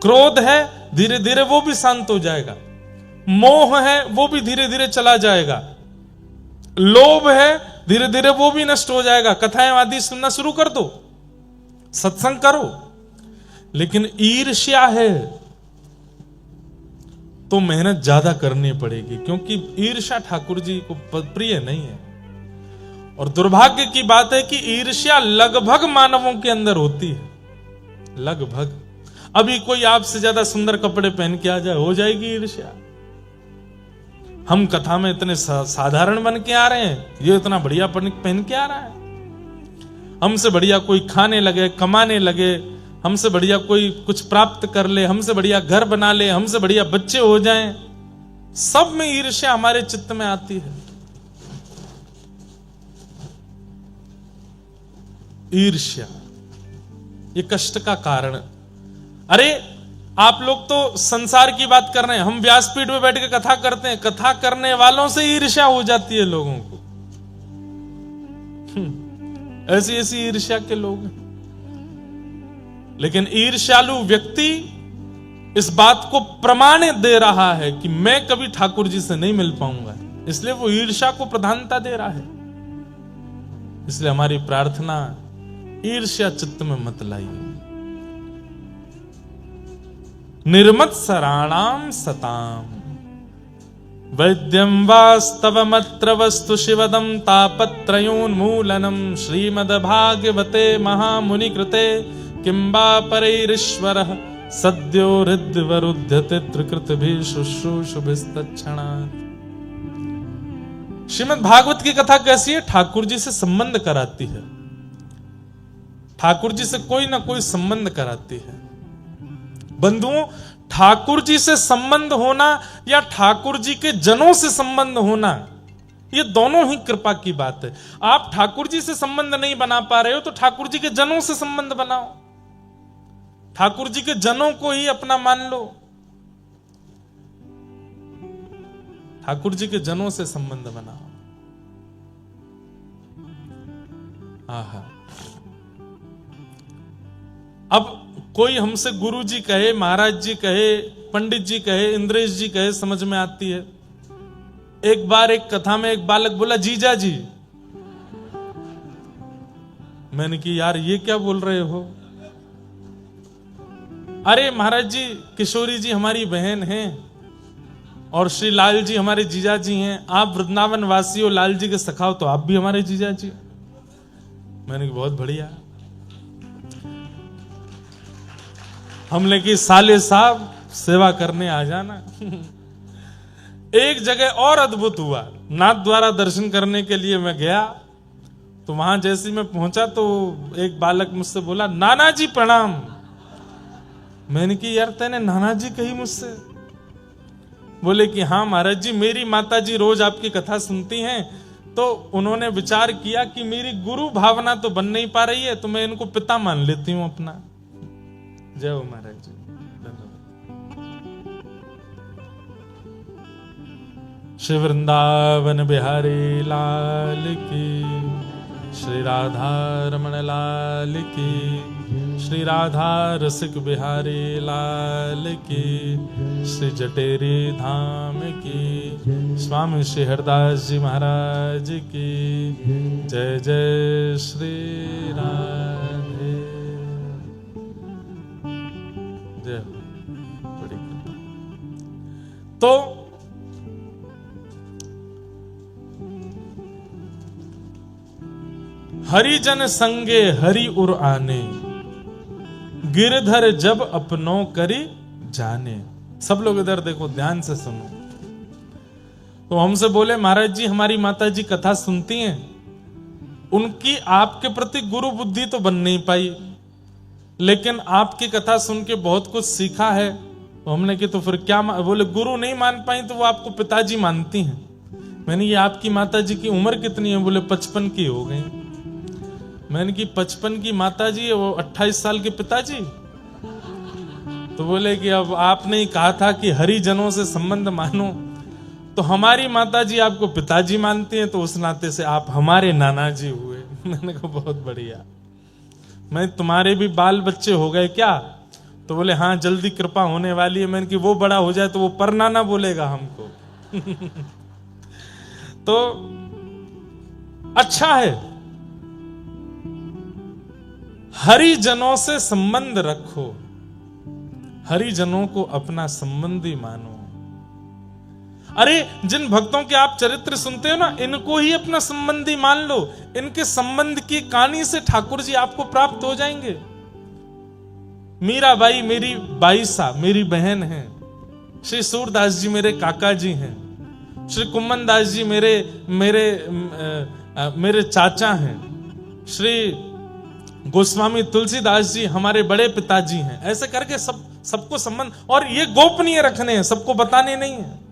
क्रोध है धीरे धीरे वो भी शांत हो जाएगा, मोह है वो भी धीरे धीरे चला जाएगा, लोभ है धीरे धीरे वो भी नष्ट हो जाएगा। कथाएं आदि सुनना शुरू कर दो, सत्संग करो। लेकिन ईर्ष्या है तो मेहनत ज्यादा करनी पड़ेगी, क्योंकि ईर्ष्या ठाकुर जी को प्रिय नहीं है। और दुर्भाग्य की बात है कि ईर्ष्या लगभग मानवों के अंदर होती है, लगभग। अभी कोई आपसे ज्यादा सुंदर कपड़े पहन के आ जाए, हो जाएगी ईर्ष्या। हम कथा में इतने साधारण बन के आ रहे हैं, ये इतना बढ़िया पहन के आ रहा है। हमसे बढ़िया कोई खाने लगे, कमाने लगे, हमसे बढ़िया कोई कुछ प्राप्त कर ले, हमसे बढ़िया घर बना ले, हमसे बढ़िया बच्चे हो जाएं, सब में ईर्ष्या हमारे चित्त में आती है। ईर्ष्या ये कष्ट का कारण। अरे आप लोग तो संसार की बात कर रहे हैं, हम व्यासपीठ में बैठ के कथा करते हैं, कथा करने वालों से ईर्ष्या हो जाती है लोगों को। ऐसी ऐसी ईर्ष्या के लोग हैं। लेकिन ईर्ष्यालु व्यक्ति इस बात को प्रमाणित दे रहा है कि मैं कभी ठाकुर जी से नहीं मिल पाऊंगा, इसलिए वो ईर्ष्या को प्रधानता दे रहा है। इसलिए हमारी प्रार्थना, ईर्ष्या चित्त में मत लाइए। निर्मत्सराणाम सताम वैद्यं वास्तवमत्र वस्तु शिवदं तापत्रयोन्मूलनं श्रीमद्भागवते महामुनि कृते किंबा परैरीश्वरः सद्यो हृद्वरुध्यते त्रिकृतभिः शुश्रूषुभिस्तत्क्षणात्। श्रीमद् भागवत की कथा कैसी है? ठाकुर जी से संबंध कराती है, ठाकुर जी से कोई ना कोई संबंध कराती है। बंधुओं, ठाकुर जी से संबंध होना या ठाकुर जी के जनों से संबंध होना, ये दोनों ही कृपा की बात है। आप ठाकुर जी से संबंध नहीं बना पा रहे हो तो ठाकुर जी के जनों से संबंध बनाओ, ठाकुर जी के जनों को ही अपना मान लो, ठाकुर जी के जनों से संबंध बनाओ। आहा, अब कोई हमसे गुरु जी कहे, महाराज जी कहे, पंडित जी कहे, इंद्रेश जी कहे, समझ में आती है। एक बार एक कथा में एक बालक बोला जीजा जी। मैंने कि यार ये क्या बोल रहे हो? अरे महाराज जी, किशोरी जी हमारी बहन हैं और श्री लाल जी हमारे जीजा जी हैं, आप वृंदावन वासी हो, लाल जी के सखा हो, तो आप भी हमारे जीजा जी। मैंने कि बहुत बढ़िया। हमने कि साले साहब सेवा करने आ जाना। एक जगह और अद्भुत हुआ, नाथ द्वारा दर्शन करने के लिए मैं गया, तो वहां जैसे मैं पहुंचा तो एक बालक मुझसे बोला नाना जी प्रणाम। मैंने कि यार तेने नाना जी कही मुझसे? बोले कि हाँ महाराज जी, मेरी माता जी रोज आपकी कथा सुनती हैं, तो उन्होंने विचार किया कि मेरी गुरु भावना तो बन नहीं पा रही है, तो मैं इनको पिता मान लेती हूं अपना। जय हो महाराज जी। श्री वृंदावन बिहारी लाल की, श्री राधा रमण लाल की, श्री राधा रसिक बिहारी लाल की, श्री जटेरी धाम की, स्वामी श्री हरदास जी महाराज की जय जय श्री राधे। जय हो। बड़ी कृपा। तो हरिजन संगे हरि उर आने, गिरधर जब अपनों करी जाने। सब लोग इधर देखो, ध्यान से सुनो। तो हमसे बोले महाराज जी हमारी माता जी कथा सुनती हैं, उनकी आपके प्रति गुरु बुद्धि तो बन नहीं पाई, लेकिन आपकी कथा सुन के बहुत कुछ सीखा है। तो हमने कि तो फिर क्या? बोले गुरु नहीं मान पाई तो वो आपको पिताजी मानती हैं। मैंने ये आपकी माता जी की उम्र कितनी है? बोले 55 की हो गई। मैंने कि 55 की माता जी है, वो 28 साल के पिताजी? तो बोले कि अब आपने ही कहा था कि हरिजनों से संबंध मानो, तो हमारी माता जी आपको पिताजी मानती हैं, तो उस नाते से आप हमारे नाना जी हुए। मैंने कहा बहुत बढ़िया। मैं तुम्हारे भी बाल बच्चे हो गए क्या? तो बोले हाँ जल्दी कृपा होने वाली है। मैंने कि वो बड़ा हो जाए तो वो परनाना बोलेगा हमको। तो अच्छा है, हरिजनों से संबंध रखो, हरिजनों को अपना संबंधी मानो। अरे जिन भक्तों के आप चरित्र सुनते हो ना, इनको ही अपना संबंधी मान लो। इनके संबंध की कहानी से ठाकुर जी आपको प्राप्त हो जाएंगे। मीराबाई मेरी बाईसा मेरी बहन है, श्री सूरदास जी मेरे काका जी हैं, श्री कुम्मन दास जी मेरे मेरे मेरे चाचा हैं, श्री गोस्वामी तुलसीदास जी हमारे बड़े पिताजी हैं। ऐसे करके सबको संबंध, और ये गोपनीय रखने हैं, सबको बताने नहीं है।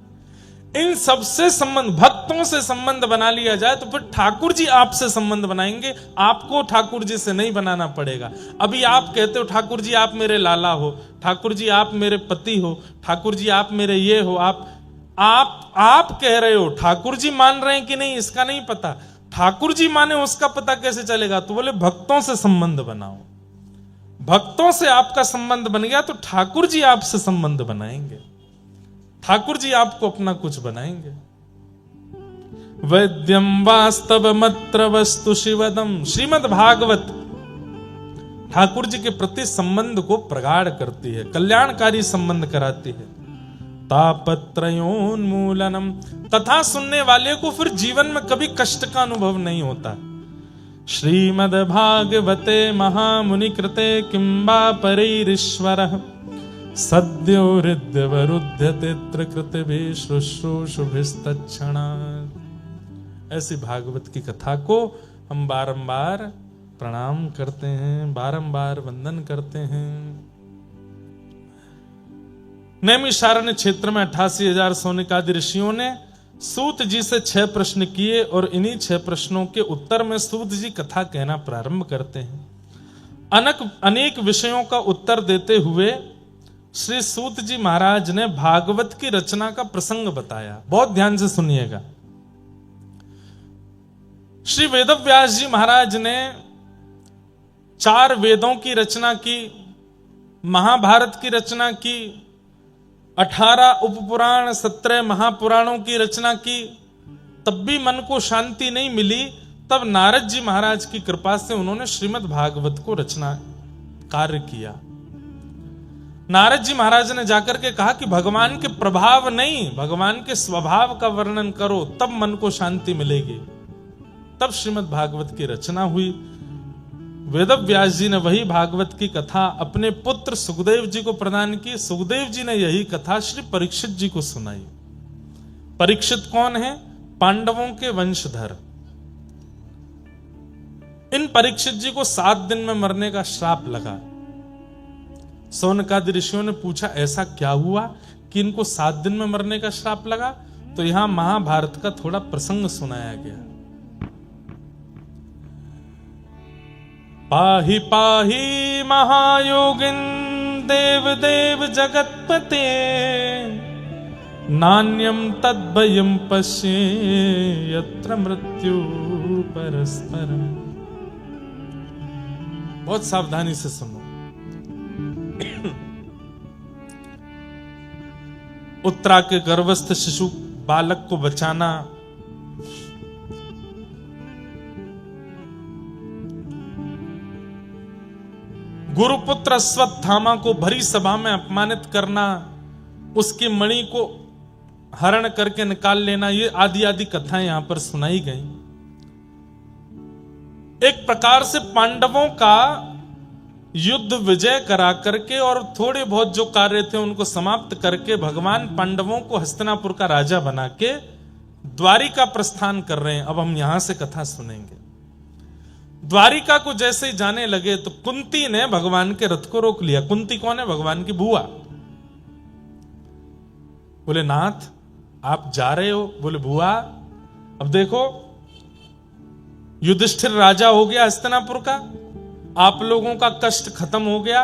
इन सबसे संबंध, भक्तों से संबंध बना लिया जाए तो फिर ठाकुर जी आपसे संबंध बनाएंगे, आपको ठाकुर जी से नहीं बनाना पड़ेगा। अभी आप कहते हो ठाकुर जी आप मेरे लाला हो, ठाकुर जी आप मेरे पति हो, ठाकुर जी आप मेरे ये हो, आप कह रहे हो, ठाकुर जी मान रहे हैं कि नहीं इसका नहीं पता। ठाकुर जी माने उसका पता कैसे चलेगा? तो बोले भक्तों से संबंध बनाओ। भक्तों से आपका संबंध बन गया तो ठाकुर जी आपसे संबंध बनाएंगे, ठाकुर जी आपको अपना कुछ बनाएंगे। वैद्यम वास्तव मत्र वस्तु शिवदम, श्रीमद् भागवत ठाकुर जी के प्रति संबंध को प्रगाढ़ करती है, कल्याणकारी संबंध कराती है। तापत्रयोन्मूलनम, कथा सुनने वाले को फिर जीवन में कभी कष्ट का अनुभव नहीं होता। श्रीमद् भागवते महामुनि कृते किंबा परैरीश्वरः सद्यो हृद्यवरुध्यते कृतभि शुश्रूषुभिस्तत्क्षणात्। ऐसी भागवत की कथा को हम बारंबार प्रणाम करते हैं, बारंबार वंदन करते हैं। नैमिषारण्य क्षेत्र में 88,000 सौनिकादि ऋषियों ने सूत जी से 6 प्रश्न किए, और इन्हीं 6 प्रश्नों के उत्तर में सूत जी कथा कहना प्रारंभ करते हैं। अनेक विषयों का उत्तर देते हुए श्री सूत जी महाराज ने भागवत की रचना का प्रसंग बताया। बहुत ध्यान से सुनिएगा। श्री वेदव्यास जी महाराज ने 4 वेदों की रचना की, महाभारत की रचना की, 18 उपपुराण, 17 महापुराणों की रचना की। तब भी मन को शांति नहीं मिली। तब नारद जी महाराज की कृपा से उन्होंने श्रीमद् भागवत को रचना कार्य किया। नारद जी महाराज ने जाकर के कहा कि भगवान के प्रभाव नहीं, भगवान के स्वभाव का वर्णन करो, तब मन को शांति मिलेगी। तब श्रीमद् भागवत की रचना हुई। वेदव्यास जी ने वही भागवत की कथा अपने पुत्र सुखदेव जी को प्रदान की। सुखदेव जी ने यही कथा श्री परीक्षित जी को सुनाई। परीक्षित कौन है? पांडवों के वंशधर। इन परीक्षित जी को 7 दिन में मरने का श्राप लगा। शौनकादि ऋषियों ने पूछा ऐसा क्या हुआ कि इनको 7 दिन में मरने का श्राप लगा? तो यहां महाभारत का थोड़ा प्रसंग सुनाया गया। पाहि पाहि महायोगिन देव देव जगतपते, नान्यम तद्भयं पश्ये यत्र मृत्यु परस्परम। बहुत सावधानी से सुनो। उत्तरा के गर्भस्थ शिशु बालक को बचाना, गुरुपुत्र अश्वत्थामा को भरी सभा में अपमानित करना, उसकी मणि को हरण करके निकाल लेना, ये आदि आदि कथाएं यहां पर सुनाई गई। एक प्रकार से पांडवों का युद्ध विजय करा करके और थोड़े बहुत जो कार्य थे उनको समाप्त करके भगवान पांडवों को हस्तिनापुर का राजा बना के द्वारिका प्रस्थान कर रहे हैं। अब हम यहां से कथा सुनेंगे। द्वारिका को जैसे ही जाने लगे तो कुंती ने भगवान के रथ को रोक लिया। कुंती कौन है? भगवान की बुआ। बोले नाथ आप जा रहे हो? बोले बुआ अब देखो युधिष्ठिर राजा हो गया हस्तिनापुर का, आप लोगों का कष्ट खत्म हो गया।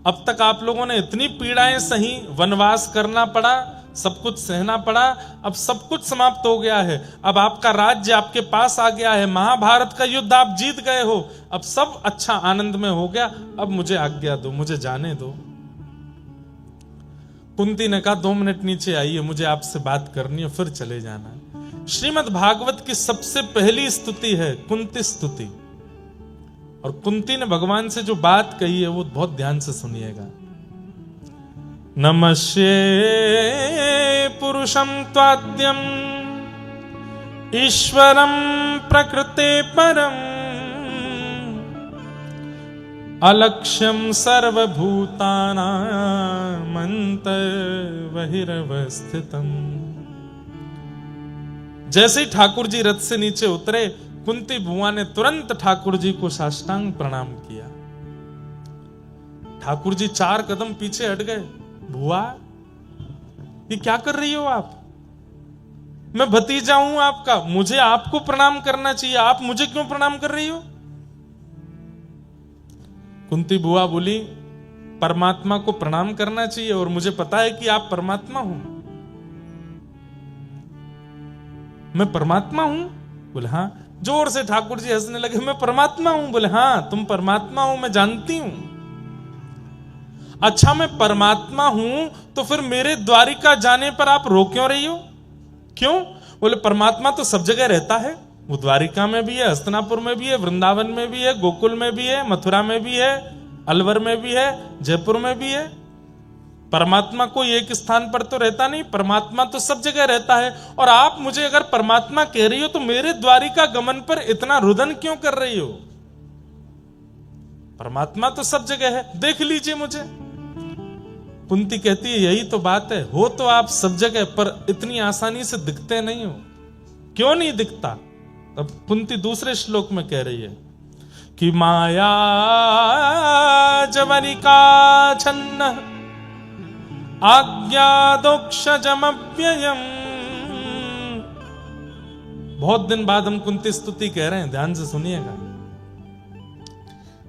अब तक आप लोगों ने इतनी पीड़ाएं सही, वनवास करना पड़ा, सब कुछ सहना पड़ा, अब सब कुछ समाप्त हो गया है। अब आपका राज्य आपके पास आ गया है, महाभारत का युद्ध आप जीत गए हो, अब सब अच्छा आनंद में हो गया, अब मुझे आज्ञा दो, मुझे जाने दो। कुंती ने कहा 2 मिनट नीचे आइए, मुझे आपसे बात करनी है, फिर चले जाना। श्रीमद् भागवत की सबसे पहली स्तुति है कुंती स्तुति, और कुंती ने भगवान से जो बात कही है वो बहुत ध्यान से सुनिएगा। नमस्ये पुरुषं त्वाद्यं ईश्वरं प्रकृते परं, अलक्ष्यं सर्वभूतानां अन्तर्बहिरवस्थितम्। जैसे ही ठाकुर जी रथ से नीचे उतरे, कुंती बुआ ने तुरंत ठाकुर जी को साष्टांग प्रणाम किया। ठाकुर जी 4 कदम पीछे हट गए। बुआ ये क्या कर रही हो आप? मैं भतीजा हूं आपका, मुझे आपको प्रणाम करना चाहिए, आप मुझे क्यों प्रणाम कर रही हो? कुंती बुआ बोली परमात्मा को प्रणाम करना चाहिए और मुझे पता है कि आप परमात्मा हो। मैं परमात्मा हूं? बोले हाँ। जोर से ठाकुर जी हंसने लगे, मैं परमात्मा हूं? बोले हाँ तुम परमात्मा हो, मैं जानती हूं। अच्छा मैं परमात्मा हूं तो फिर मेरे द्वारिका जाने पर आप रो क्यों रही हो? क्यों? बोले परमात्मा तो सब जगह रहता है, वो द्वारिका में भी है, हस्तिनापुर में भी है, वृंदावन में भी है, गोकुल में भी है, मथुरा में भी है, अलवर में भी है, जयपुर में भी है। परमात्मा कोई एक स्थान पर तो रहता नहीं, परमात्मा तो सब जगह रहता है। और आप मुझे अगर परमात्मा कह रही हो तो मेरे द्वारिका गमन पर इतना रुदन क्यों कर रही हो? परमात्मा तो सब जगह है, देख लीजिए मुझे। कुंती कहती है यही तो बात है, हो तो आप सब जगह पर इतनी आसानी से दिखते नहीं हो। क्यों नहीं दिखता? अब कुंती दूसरे श्लोक में कह रही है कि माया जवनिका छन्न आज्ञादोक्षजमव्ययम्। बहुत दिन बाद हम कुंती स्तुति कह रहे हैं, ध्यान से सुनिएगा।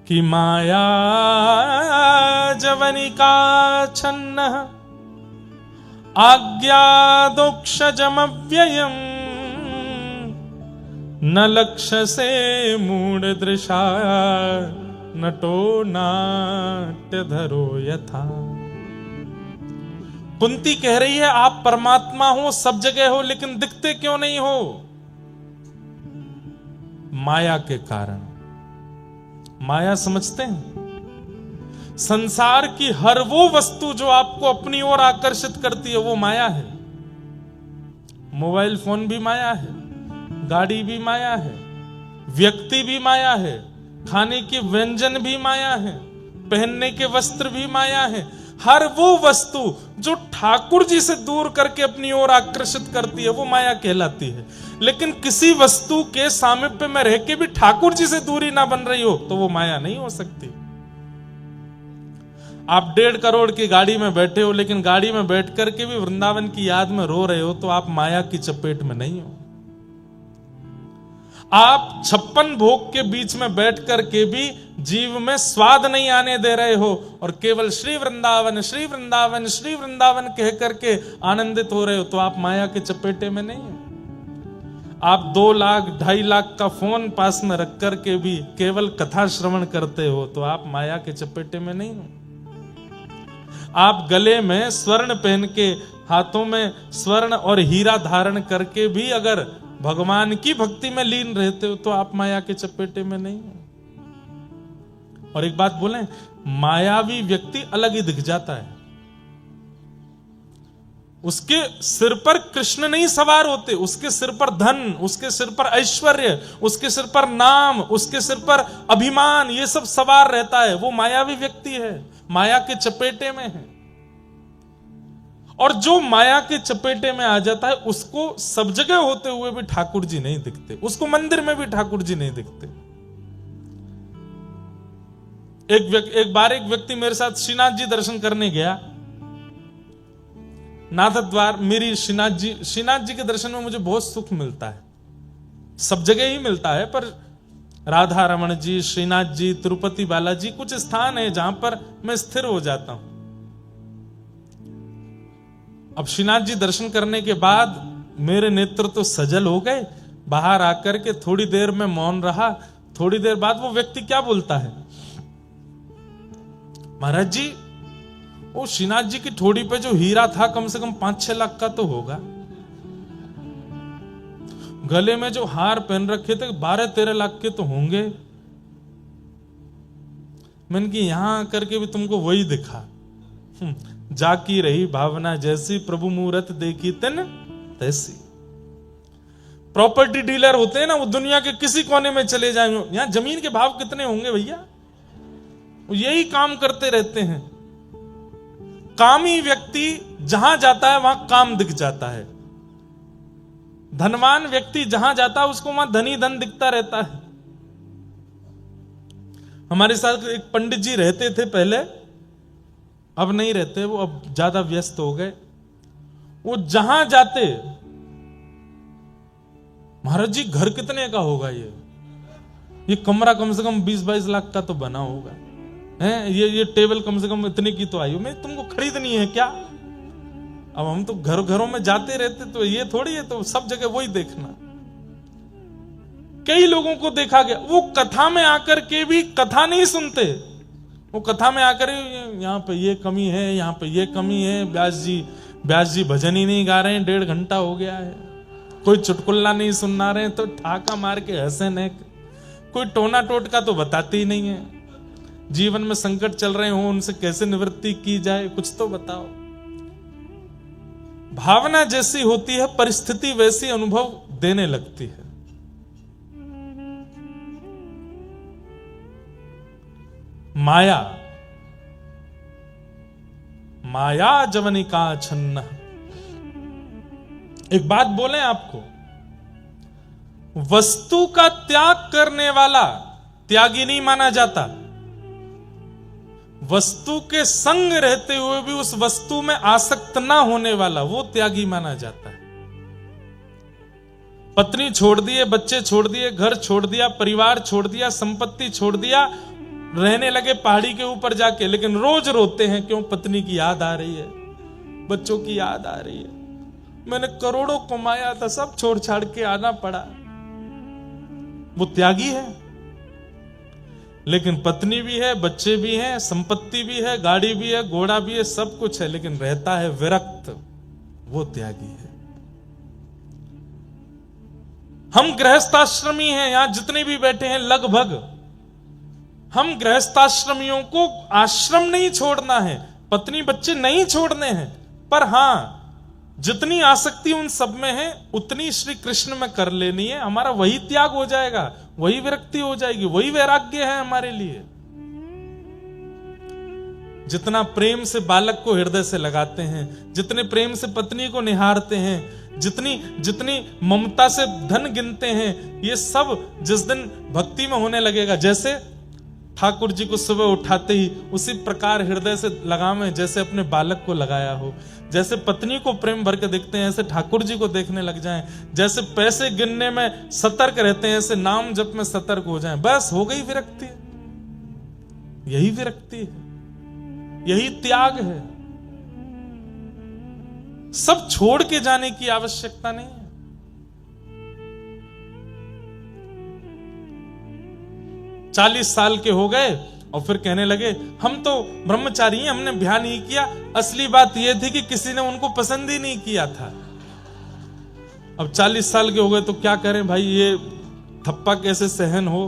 कि माया जवनिका छन्न आज्ञादोक्षजमव्ययम्, न लक्ष्य से मूढ़ दृशा नटो नाट्यधरो यथा। कुंती कह रही है आप परमात्मा हो, सब जगह हो, लेकिन दिखते क्यों नहीं हो? माया के कारण। माया समझते हैं? संसार की हर वो वस्तु जो आपको अपनी ओर आकर्षित करती है वो माया है। मोबाइल फोन भी माया है, गाड़ी भी माया है, व्यक्ति भी माया है, खाने के व्यंजन भी माया है, पहनने के वस्त्र भी माया है। हर वो वस्तु जो ठाकुर जी से दूर करके अपनी ओर आकर्षित करती है वो माया कहलाती है। लेकिन किसी वस्तु के सामीप्य में रह के भी ठाकुर जी से दूरी ना बन रही हो तो वो माया नहीं हो सकती। आप 1.5 करोड़ की गाड़ी में बैठे हो, लेकिन गाड़ी में बैठ करके भी वृंदावन की याद में रो रहे हो, तो आप माया की चपेट में नहीं हो। आप 56 भोग के बीच में बैठ करके भी जीव में स्वाद नहीं आने दे रहे हो और केवल श्री वृंदावन श्री वृंदावन श्री वृंदावन कह करके आनंदित हो रहे हो, तो आप माया के चपेटे में नहीं हो। आप 2 लाख 2.5 लाख का फोन पास में रख करके भी केवल कथा श्रवण करते हो, तो आप माया के चपेटे में नहीं हो। आप गले में स्वर्ण पहन के, हाथों में स्वर्ण और हीरा धारण करके भी अगर भगवान की भक्ति में लीन रहते हो, तो आप माया के चपेटे में नहीं हो। और एक बात बोलें, मायावी व्यक्ति अलग ही दिख जाता है। उसके सिर पर कृष्ण नहीं सवार होते, उसके सिर पर धन, उसके सिर पर ऐश्वर्य, उसके सिर पर नाम, उसके सिर पर अभिमान, ये सब सवार रहता है। वो मायावी व्यक्ति है, माया के चपेटे में है। और जो माया के चपेटे में आ जाता है, उसको सब जगह होते हुए भी ठाकुर जी नहीं दिखते, उसको मंदिर में भी ठाकुर जी नहीं दिखते। एक बार एक व्यक्ति मेरे साथ श्रीनाथ जी दर्शन करने गया, नाथ द्वार। मेरी श्रीनाथ जी के दर्शन में मुझे बहुत सुख मिलता है, सब जगह ही मिलता है, पर राधा रमण जी, श्रीनाथ जी, तिरुपति बालाजी, कुछ स्थान है जहां पर मैं स्थिर हो जाता हूं। अब श्रीनाथ जी दर्शन करने के बाद मेरे नेत्र तो सजल हो गए। बाहर आकर के थोड़ी देर में मौन रहा। थोड़ी देर बाद वो व्यक्ति क्या बोलता है, महाराज जी, वो श्रीनाथ जी की ठोड़ी पे जो हीरा था कम से कम 5-6 लाख का तो होगा। गले में जो हार पहन रखे थे 12-13 लाख के तो होंगे। मैंने कि यहां आकर के भी तुमको वही दिखा। जाकी रही भावना जैसी, प्रभु मूरत देखी तन तैसी। प्रॉपर्टी डीलर होते हैं ना, वो दुनिया के किसी कोने में चले जाएंगे, यहां जमीन के भाव कितने होंगे भैया, वो यही काम करते रहते हैं। कामी व्यक्ति जहां जाता है वहां काम दिख जाता है। धनवान व्यक्ति जहां जाता है उसको वहां धनी धन दिखता रहता है। हमारे साथ एक पंडित जी रहते थे पहले, अब नहीं रहते, वो अब ज्यादा व्यस्त हो गए। वो जहां जाते, महाराज जी घर कितने का होगा, ये कमरा कम से कम 20-22 लाख का तो बना होगा है, ये टेबल कम से कम इतने की तो आई हो, मैं तुमको खरीदनी है क्या? अब हम तो घरों में जाते रहते, तो ये थोड़ी है तो सब जगह वही देखना। कई लोगों को देखा गया, वो कथा में आकर के भी कथा नहीं सुनते। वो कथा में आकर यहाँ पे ये कमी है, यहाँ पे ये कमी है, व्यास जी भजन ही नहीं गा रहे हैं, 1.5 घंटा हो गया है, कोई चुटकुल्ला नहीं सुना रहे हैं, तो ठाका मार के हंसे न, कोई टोना टोटका तो बताते ही नहीं है। जीवन में संकट चल रहे हो, उनसे कैसे निवृत्ति की जाए, कुछ तो बताओ। भावना जैसी होती है, परिस्थिति वैसी अनुभव देने लगती है। माया जवनिका छन्न। एक बात बोले आपको, वस्तु का त्याग करने वाला त्यागी नहीं माना जाता। वस्तु के संग रहते हुए भी उस वस्तु में आसक्त ना होने वाला, वो त्यागी माना जाता है। पत्नी छोड़ दिए, बच्चे छोड़ दिए, घर छोड़ दिया, परिवार छोड़ दिया, संपत्ति छोड़ दिया, रहने लगे पहाड़ी के ऊपर जाके, लेकिन रोज रोते हैं, क्यों? पत्नी की याद आ रही है, बच्चों की याद आ रही है, मैंने करोड़ों कमाया था, सब छोड़ छाड़ के आना पड़ा। वो त्यागी है। लेकिन पत्नी भी है, बच्चे भी हैं, संपत्ति भी है, गाड़ी भी है, घोड़ा भी है, सब कुछ है, लेकिन रहता है विरक्त, वो त्यागी है। हम गृहस्थाश्रमी हैं, यहां जितने भी बैठे हैं लगभग, हम गृहस्थाश्रमियों को आश्रम नहीं छोड़ना है, पत्नी बच्चे नहीं छोड़ने हैं, पर हां जितनी आसक्ति उन सब में है उतनी श्री कृष्ण में कर लेनी है। हमारा वही त्याग हो जाएगा, वही विरक्ति हो जाएगी, वही वैराग्य है हमारे लिए। जितना प्रेम से बालक को हृदय से लगाते हैं, जितने प्रेम से पत्नी को निहारते हैं, जितनी ममता से धन गिनते हैं, ये सब जिस दिन भक्ति में होने लगेगा, जैसे ठाकुर जी को सुबह उठाते ही उसी प्रकार हृदय से लगाम है जैसे अपने बालक को लगाया हो, जैसे पत्नी को प्रेम भर के देखते हैं ऐसे ठाकुर जी को देखने लग जाएं, जैसे पैसे गिनने में सतर्क रहते हैं ऐसे नाम जप में सतर्क हो जाएं, बस हो गई विरक्ति। यही विरक्ति है, यही त्याग है। सब छोड़ के जाने की आवश्यकता नहीं है। चालीस साल के हो गए और फिर कहने लगे हम तो ब्रह्मचारी हैं, हमने ब्याह नहीं किया। असली बात यह थी कि किसी ने उनको पसंद ही नहीं किया था। अब 40 साल के हो गए तो क्या करें भाई, ये थप्पा कैसे सहन हो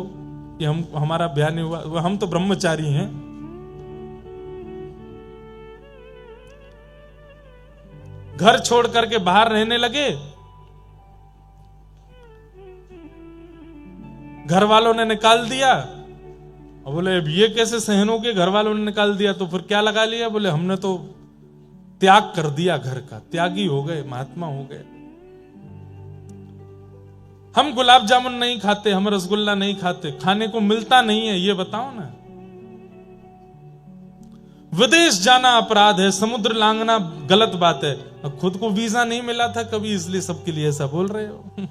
कि हमारा ब्याह नहीं हुआ, हम तो ब्रह्मचारी हैं। घर छोड़ करके बाहर रहने लगे, घर वालों ने निकाल दिया। और बोले अब ये कैसे सहन हो, के घर वालों ने निकाल दिया तो फिर क्या लगा लिया, बोले हमने तो त्याग कर दिया घर का, त्यागी हो गए, महात्मा हो गए। हम गुलाब जामुन नहीं खाते, हम रसगुल्ला नहीं खाते, खाने को मिलता नहीं है, ये बताओ ना। विदेश जाना अपराध है, समुद्र लांघना गलत बात है। अब खुद को वीजा नहीं मिला था कभी, इसलिए सबके लिए ऐसा बोल रहे हो।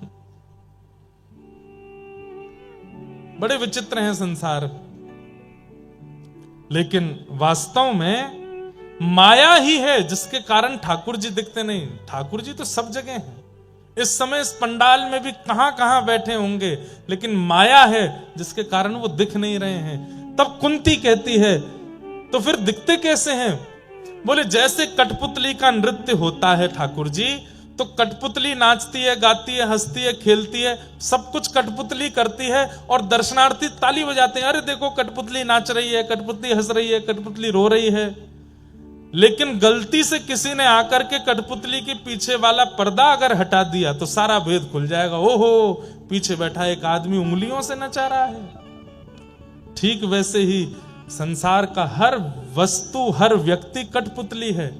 बड़े विचित्र हैं संसार। लेकिन वास्तव में माया ही है जिसके कारण ठाकुर जी दिखते नहीं। ठाकुर जी तो सब जगह हैं, इस समय इस पंडाल में भी कहां कहां बैठे होंगे, लेकिन माया है जिसके कारण वो दिख नहीं रहे हैं। तब कुंती कहती है तो फिर दिखते कैसे हैं? बोले जैसे कठपुतली का नृत्य होता है ठाकुर जी, तो कठपुतली नाचती है, गाती है, हंसती है, खेलती है, सब कुछ कठपुतली करती है और दर्शनार्थी ताली बजाते हैं, अरे देखो कठपुतली नाच रही है, कठपुतली हंस रही है, कठपुतली रो रही है। लेकिन गलती से किसी ने आकर के कठपुतली के पीछे वाला पर्दा अगर हटा दिया तो सारा भेद खुल जाएगा। ओहो, पीछे बैठा एक आदमी उंगलियों से नचा रहा है। ठीक वैसे ही संसार का हर वस्तु, हर व्यक्ति कठपुतली है।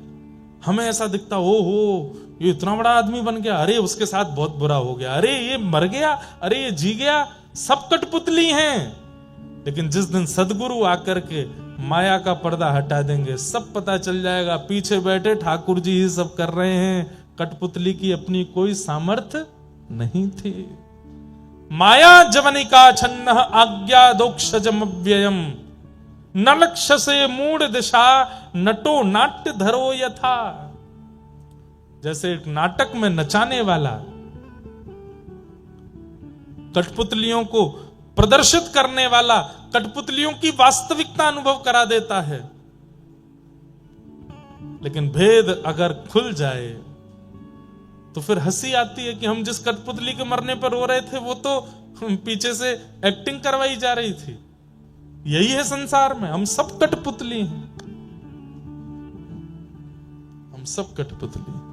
हमें ऐसा दिखता, ओहो ये इतना बड़ा आदमी बन गया, अरे उसके साथ बहुत बुरा हो गया, अरे ये मर गया, अरे ये जी गया, सब कठपुतली हैं। लेकिन जिस दिन सदगुरु आकर के माया का पर्दा हटा देंगे, सब पता चल जाएगा पीछे बैठे ठाकुर जी ही सब कर रहे हैं, कठपुतली की अपनी कोई सामर्थ्य नहीं थी। माया जवनिका छन्न आज्ञा दोक्षजमव्ययम, न लक्ष्य से मूढ़ दिशा नटो नाट्य धरो यथा। जैसे एक नाटक में नचाने वाला कठपुतलियों को प्रदर्शित करने वाला कठपुतलियों की वास्तविकता अनुभव करा देता है, लेकिन भेद अगर खुल जाए तो फिर हंसी आती है कि हम जिस कठपुतली के मरने पर रो रहे थे वो तो पीछे से एक्टिंग करवाई जा रही थी। यही है संसार में, हम सब कठपुतली हैं, हम सब कठपुतली हैं।